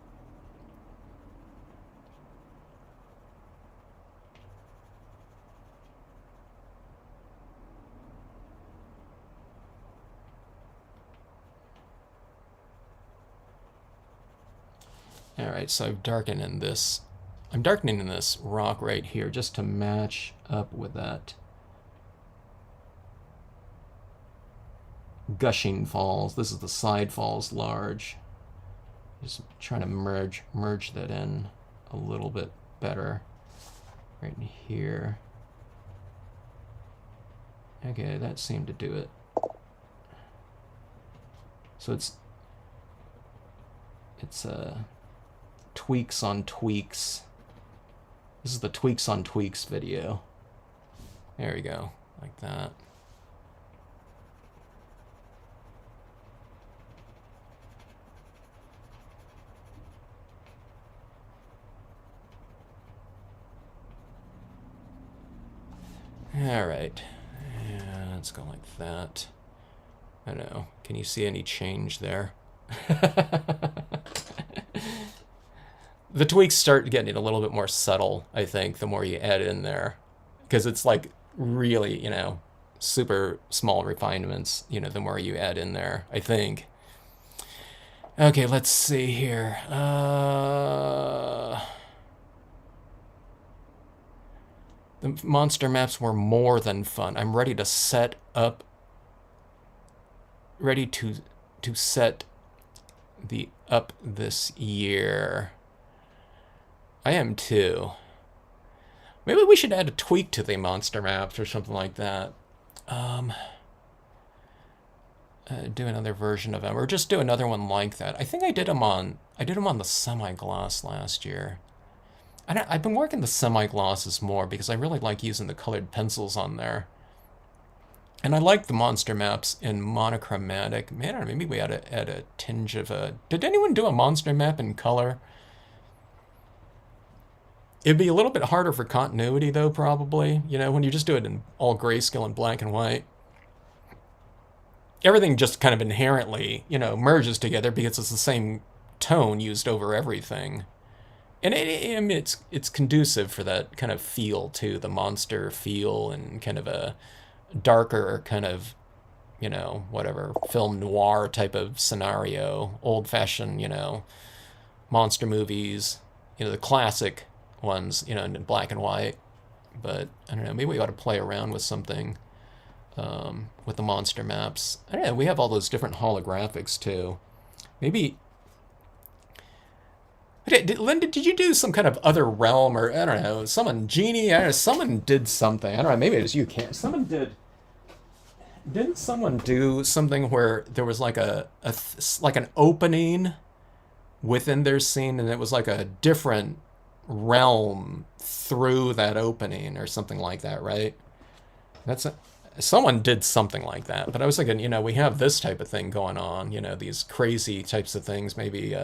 Speaker 1: All right, so I've darkened in this. I'm darkening in this rock right here just to match up with that Gushing Falls. This is the Side Falls large. Just trying to merge that in a little bit better right in here. Okay, that seemed to do it. So it's tweaks on tweaks. This is the tweaks on tweaks video. There we go, like that. All right, yeah, let's go like that. I don't know. Can you see any change there? The tweaks start getting a little bit more subtle, I think, the more you add in there. Because it's like really, super small refinements, the more you add in there, I think. Okay, let's see here. The monster maps were more than fun. I'm ready to set up, ready to set the up this year. I am too. Maybe we should add a tweak to the monster maps or something like that. Do another version of them, or just do another one like that. I think I did them on the semi-gloss last year. I've been working the semi-glosses more because I really like using the colored pencils on there. And I like the monster maps in monochromatic. Man, I don't know, maybe we ought to add a tinge of a... Did anyone do a monster map in color? It'd be a little bit harder for continuity, though, probably. When you just do it in all grayscale and black and white. Everything just kind of inherently, merges together because it's the same tone used over everything. And it's conducive for that kind of feel, too, the monster feel and kind of a darker kind of, whatever, film noir type of scenario, old-fashioned, monster movies, the classic ones, in black and white. But, I don't know, maybe we ought to play around with something with the monster maps. I don't know, we have all those different holographics, too. Maybe... Linda, did you do some kind of other realm, or, I don't know, Genie, I don't know, someone did something. I don't know, maybe it was you, Can't. Someone did... Didn't someone do something where there was like like an opening within their scene, and it was like a different realm through that opening or something like that, right? Someone did something like that, but I was thinking, we have this type of thing going on, these crazy types of things. Maybe,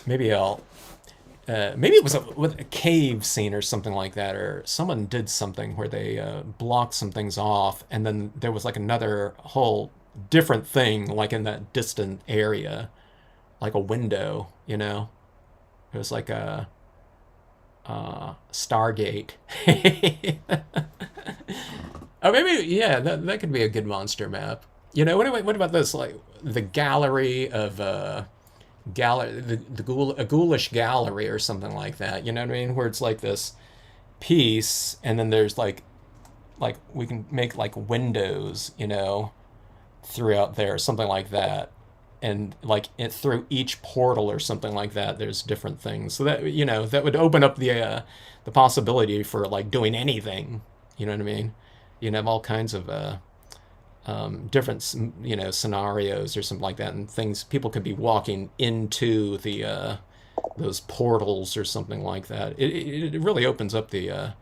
Speaker 1: maybe I'll, maybe it was with a cave scene or something like that, or someone did something where they blocked some things off, and then there was like another whole different thing, like in that distant area, like a window, It was like a Stargate. Oh, maybe, yeah, that could be a good monster map. What about this? Like the gallery of a ghoulish gallery or something like that. You know what I mean? Where it's like this piece, and then there's like we can make like windows, throughout there, something like that. And like through each portal or something like that, there's different things. So that that would open up the possibility for like doing anything. You know what I mean? You have all kinds of different scenarios or something like that, and things people could be walking into the those portals or something like that. It really opens up the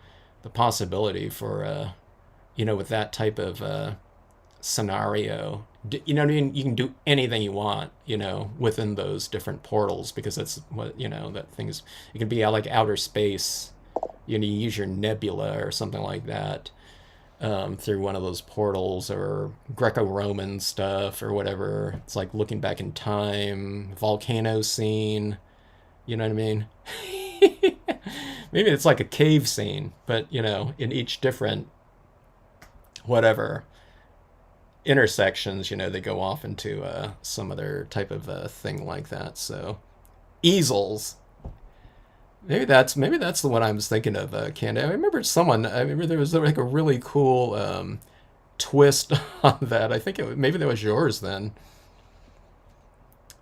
Speaker 1: possibility for with that type of scenario. You know what I mean? You can do anything you want, within those different portals, because that's what, that things, it can be like outer space. You use your nebula or something like that through one of those portals, or Greco-Roman stuff or whatever. It's like looking back in time, volcano scene, you know what I mean? Maybe it's like a cave scene, but, in each different whatever intersections, they go off into some other type of thing like that. So easels, maybe that's the one I was thinking of, Candy. I remember there was like a really cool twist on that. I think maybe that was yours then.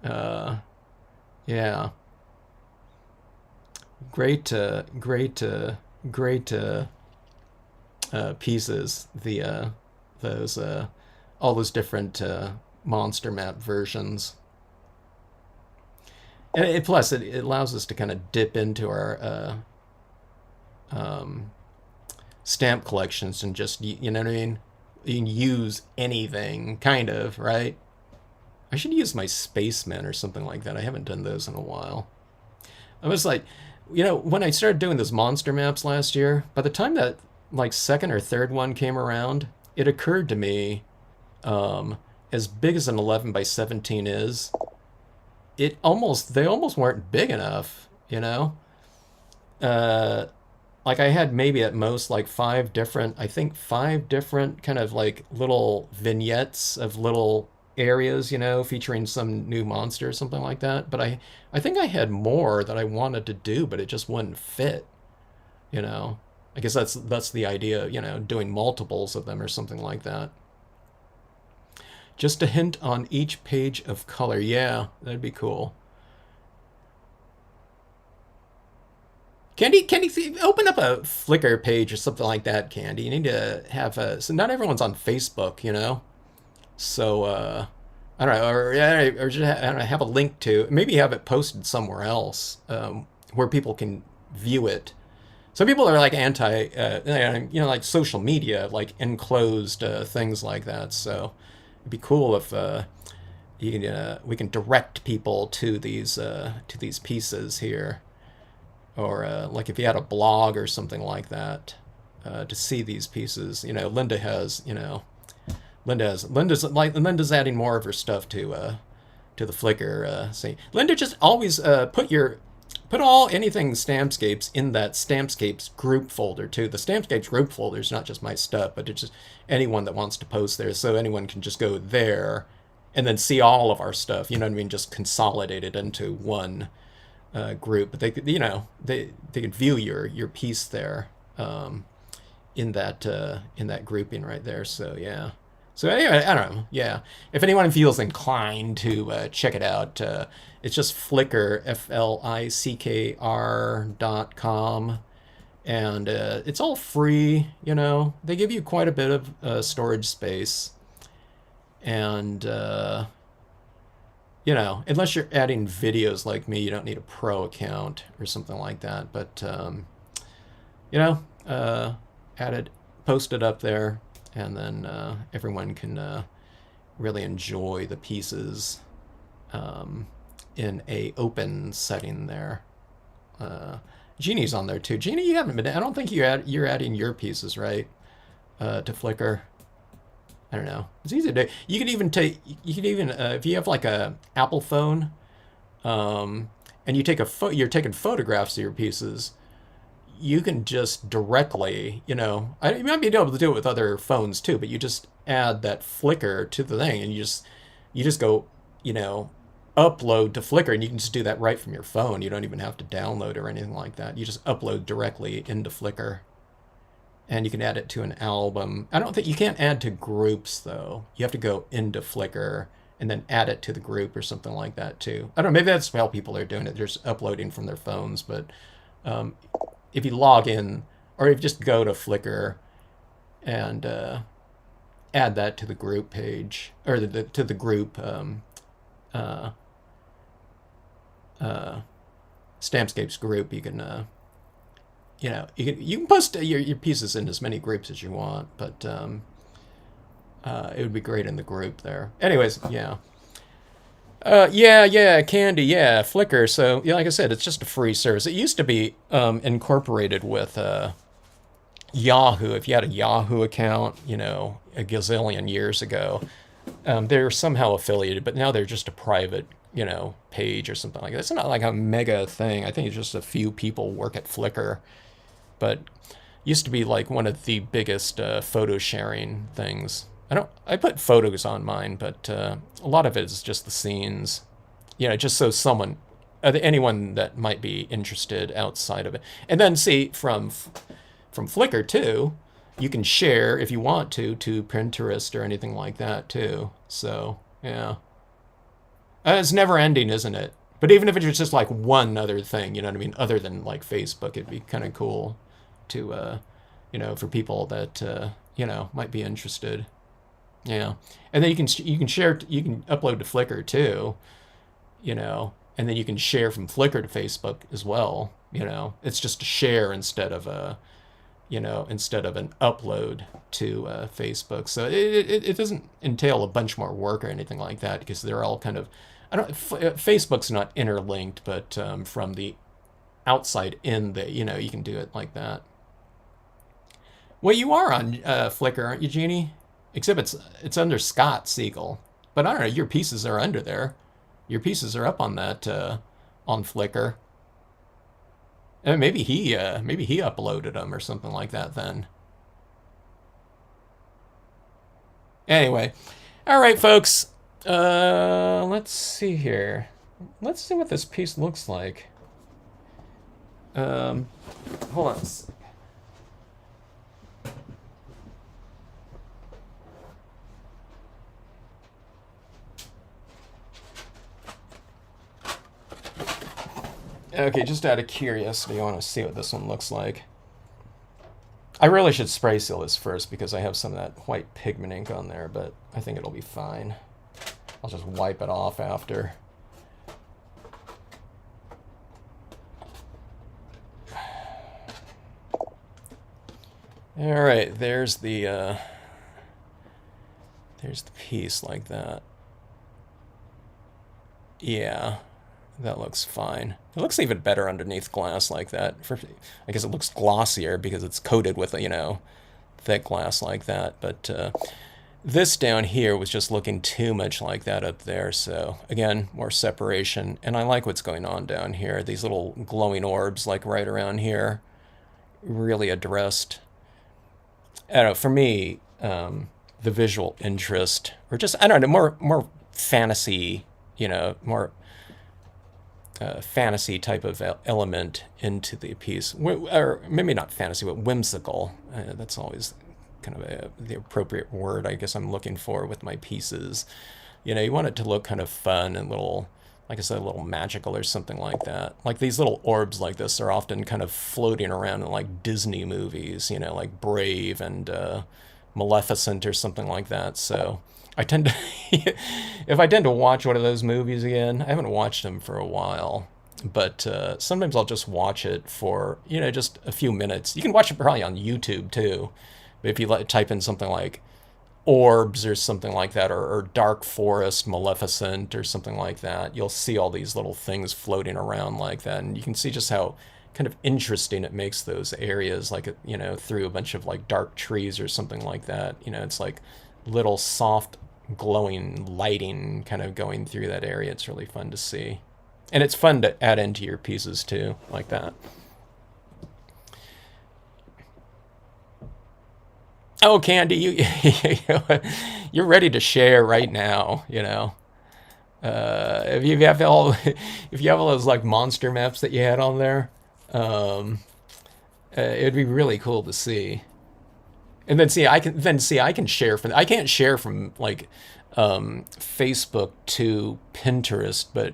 Speaker 1: Yeah, great pieces, those all those different monster map versions. And plus, it allows us to kind of dip into our stamp collections and just, you know what I mean? You can use anything, kind of, right? I should use my spacemen or something like that. I haven't done those in a while. I was like, when I started doing those monster maps last year, by the time that like second or third one came around, it occurred to me, as big as an 11 by 17 is, they almost weren't big enough, you know? Uh, like I had maybe at most like five different kind of like little vignettes of little areas, featuring some new monster or something like that. But I think I had more that I wanted to do, but it just wouldn't fit, you know. I guess that's the idea, doing multiples of them or something like that. Just a hint on each page of color. Yeah, that'd be cool. Candy, open up a Flickr page or something like that, Candy. You need to have so not everyone's on Facebook, So, I don't know, or just I don't know, have a link to, maybe have it posted somewhere else, where people can view it. Some people are like anti, like social media, like enclosed things like that. So it'd be cool if we can direct people to these pieces here, or like if you had a blog or something like that, to see these pieces. Linda's adding more of her stuff to the Flickr. See, Linda, just always put anything Stampscapes in that Stampscapes group folder too. The Stampscapes group folder is not just my stuff, but it's just anyone that wants to post there. So anyone can just go there and then see all of our stuff. You know what I mean? Just consolidated into one group. But they could, they could view your piece there, in that grouping right there. So yeah. So anyway, I don't know. Yeah, if anyone feels inclined to check it out, it's just Flickr, FLICKR.com, and it's all free. They give you quite a bit of storage space, and unless you're adding videos like me, you don't need a pro account or something like that. But you know, add it, post it up there, and then everyone can really enjoy the pieces in a open setting there. Jeannie's on there too. Jeannie, you haven't been. I don't think you're adding your pieces, right, to Flickr. I don't know. It's easy to do. You could even if you have like a Apple phone, and you're taking photographs of your pieces, you can just directly, you might be able to do it with other phones too, but you just add that Flickr to the thing, and you just go, upload to Flickr, and you can just do that right from your phone. You don't even have to download or anything like that. You just upload directly into Flickr, and you can add it to an album. I don't think you can't add to groups though. You have to go into Flickr and then add it to the group or something like that too. I don't know. Maybe that's how people are doing it. They're just uploading from their phones, but if you log in, or if you just go to Flickr and add that to the group page, or to the group Stampscapes group, you can you can post your pieces in as many groups as you want, but it would be great in the group there. Anyways, yeah. Yeah, Candy, yeah, Flickr. So, yeah, like I said, it's just a free service. It used to be incorporated with Yahoo. If you had a Yahoo account, a gazillion years ago, they're somehow affiliated, but now they're just a private, page or something like that. It's not like a mega thing. I think it's just a few people work at Flickr, but used to be like one of the biggest photo sharing things. I put photos on mine, but a lot of it is just the scenes, just so anyone that might be interested outside of it. And then see from Flickr too, you can share if you want to Pinterest or anything like that too. So yeah, it's never ending, isn't it? But even if it's just like one other thing, you know what I mean, other than like Facebook, it'd be kind of cool to, for people that might be interested. Yeah, and then you can share, you can upload to Flickr too, and then you can share from Flickr to Facebook as well. It's just a share instead of an upload to Facebook. So it doesn't entail a bunch more work or anything like that, because they're all kind of, Facebook's not interlinked, but from the outside in, you can do it like that. Well, you are on Flickr, aren't you, Jeannie? Except it's under Scott Siegel. But I don't know, your pieces are under there. Your pieces are up on that on Flickr. And maybe he uploaded them or something like that then. Anyway, all right, folks. Let's see here. Let's see what this piece looks like. Hold on a sec. Okay, just out of curiosity, I want to see what this one looks like. I really should spray seal this first because I have some of that white pigment ink on there, but I think it'll be fine. I'll just wipe it off after. All right, there's the piece like that. Yeah, that looks fine. It looks even better underneath glass like that. I guess it looks glossier because it's coated with, thick glass like that. But this down here was just looking too much like that up there. So again, more separation. And I like what's going on down here. These little glowing orbs like right around here really addressed. I don't know, for me, the visual interest, or just, I don't know, more fantasy, more fantasy type of element into the piece, or maybe not fantasy, but whimsical. That's always kind of the appropriate word I guess I'm looking for with my pieces. You want it to look kind of fun and little, like I said, a little magical or something like that. Like these little orbs like this are often kind of floating around in like Disney movies, like Brave and Maleficent or something like that. So I tend to, if I tend to watch one of those movies again, I haven't watched them for a while, but sometimes I'll just watch it for, just a few minutes. You can watch it probably on YouTube too. But if you type in something like orbs or something like that, or dark forest Maleficent or something like that, you'll see all these little things floating around like that. And you can see just how kind of interesting it makes those areas, like, through a bunch of like dark trees or something like that. It's like little soft glowing lighting kind of going through that area. It's really fun to see. And it's fun to add into your pieces too, like that. Oh, Candy, you're ready to share right now, if you have all if you have all those like monster maps that you had on there, it'd be really cool to see. And then see, I can share from, I can't share from like Facebook to Pinterest, but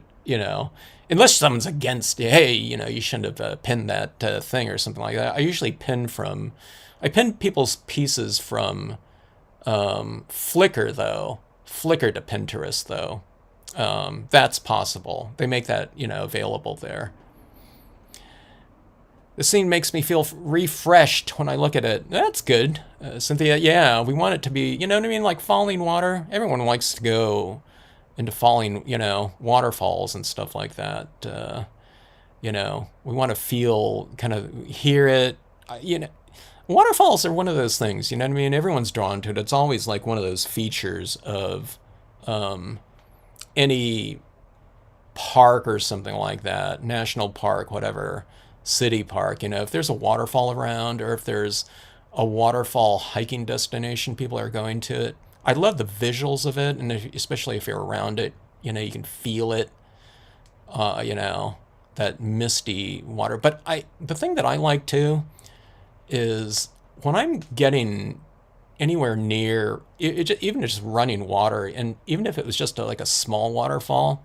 Speaker 1: unless someone's against you, hey, you shouldn't have pinned that thing or something like that. I pin people's pieces from Flickr though. Flickr to Pinterest though. That's possible. They make that available there. The scene makes me feel refreshed when I look at it. That's good. Cynthia, yeah, we want it to be, you know what I mean? Like falling water. Everyone likes to go into falling, waterfalls and stuff like that. We want to feel, kind of hear it. Waterfalls are one of those things, you know what I mean? Everyone's drawn to it. It's always like one of those features of any park or something like that, national park, whatever, city park. If there's a waterfall around, or if there's a waterfall hiking destination, people are going to it. I love the visuals of it, and especially if you're around it, you can feel it, that misty water. But the thing that I like too is when I'm getting anywhere near, even just running water, and even if it was just like a small waterfall,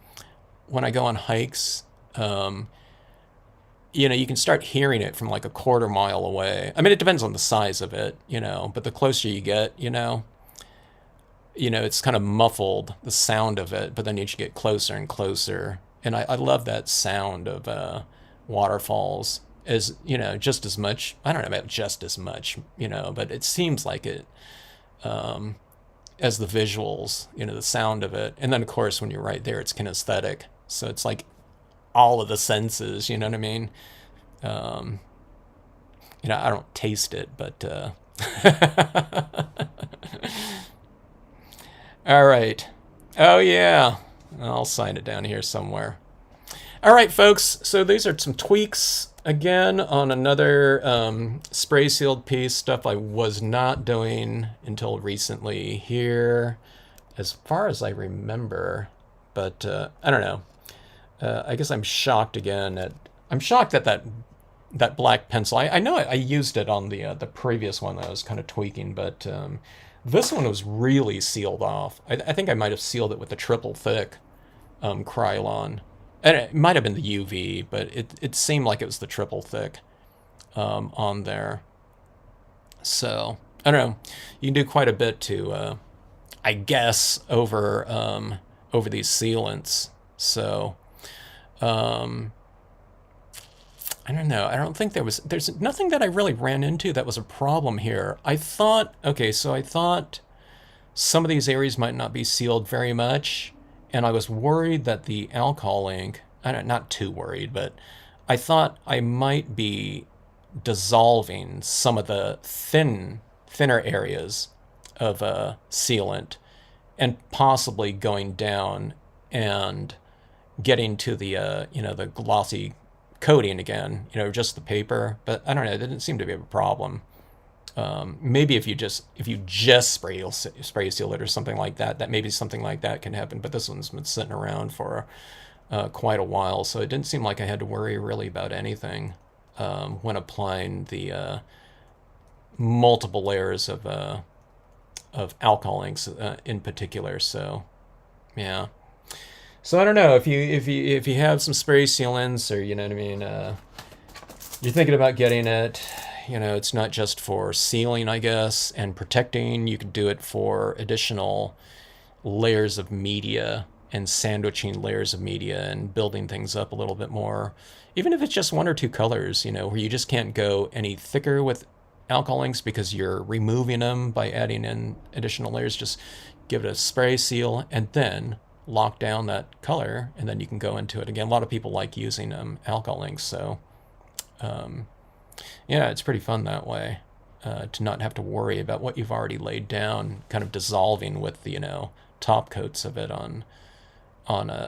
Speaker 1: when I go on hikes, you can start hearing it from like a quarter mile away. I mean, it depends on the size of it, but the closer you get, it's kind of muffled, the sound of it, but then you get closer and closer. And I love that sound of waterfalls as, just as much. I don't know about just as much, but it seems like it, as the visuals, the sound of it. And then, of course, when you're right there, it's kinesthetic. So it's like all of the senses, you know what I mean? I don't taste it, but All right. Oh, yeah. I'll sign it down here somewhere. All right, folks. So these are some tweaks again on another spray sealed piece, stuff I was not doing until recently here, as far as I remember. But I don't know. I guess I'm shocked again at. I'm shocked at that black pencil. I know I used it on the previous one that I was kind of tweaking, but this one was really sealed off. I think I might have sealed it with the triple thick Krylon. And it might have been the UV, but it seemed like it was the triple thick on there. So, I don't know. You can do quite a bit to, I guess, over these sealants. So, um, I don't know. I don't think there's nothing that I really ran into that was a problem here. I thought, okay, so I thought some of these areas might not be sealed very much, and I was worried that the alcohol ink, not too worried, but I thought I might be dissolving some of the thinner areas of a sealant and possibly going down and getting to the the glossy coating again, just the paper. But I don't know, it didn't seem to be a problem. Maybe if you just spray seal it or something like that, that maybe something like that can happen. But this one's been sitting around for quite a while, so it didn't seem like I had to worry really about anything when applying the multiple layers of alcohol inks in particular. So yeah. So I don't know if you have some spray sealants, or what I mean, you're thinking about getting it. It's not just for sealing, I guess, and protecting. You could do it for additional layers of media and sandwiching layers of media and building things up a little bit more. Even if it's just one or two colors, where you just can't go any thicker with alcohol inks because you're removing them by adding in additional layers. Just give it a spray seal and then lock down that color, and then you can go into it again. A lot of people like using alcohol inks, so yeah, it's pretty fun that way, to not have to worry about what you've already laid down, kind of dissolving with the top coats of it on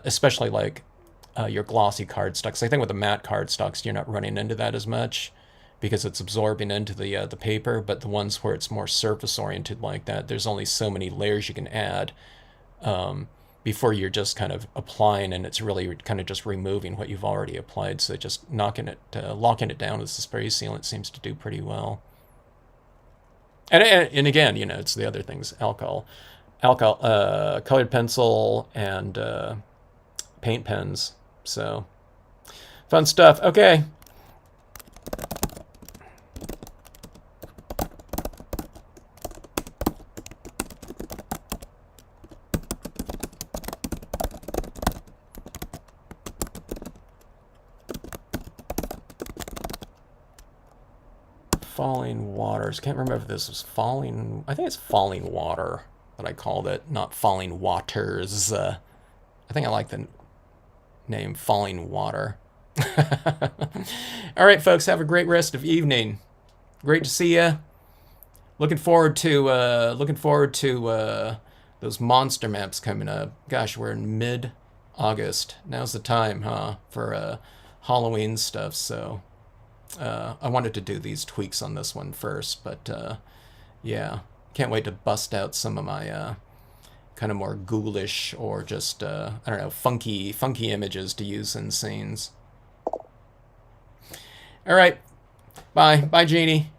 Speaker 1: especially like your glossy cardstocks. I think with the matte cardstocks, you're not running into that as much because it's absorbing into the paper. But the ones where it's more surface oriented like that, there's only so many layers you can add before you're just kind of applying, and it's really kind of just removing what you've already applied. So just locking it down as the spray sealant seems to do pretty well. And again, it's the other things: alcohol, colored pencil, and paint pens. So fun stuff. Okay. Falling waters. Can't remember if this was falling. I think it's falling water that I called it, not falling waters. I think I like the name falling water. All right, folks, have a great rest of evening. Great to see you. Looking forward to those monster maps coming up. Gosh, we're in mid-August. Now's the time, huh, for Halloween stuff. So I wanted to do these tweaks on this one first, but yeah, can't wait to bust out some of my kind of more ghoulish or just I don't know, funky images to use in scenes. All right, bye, Jeannie.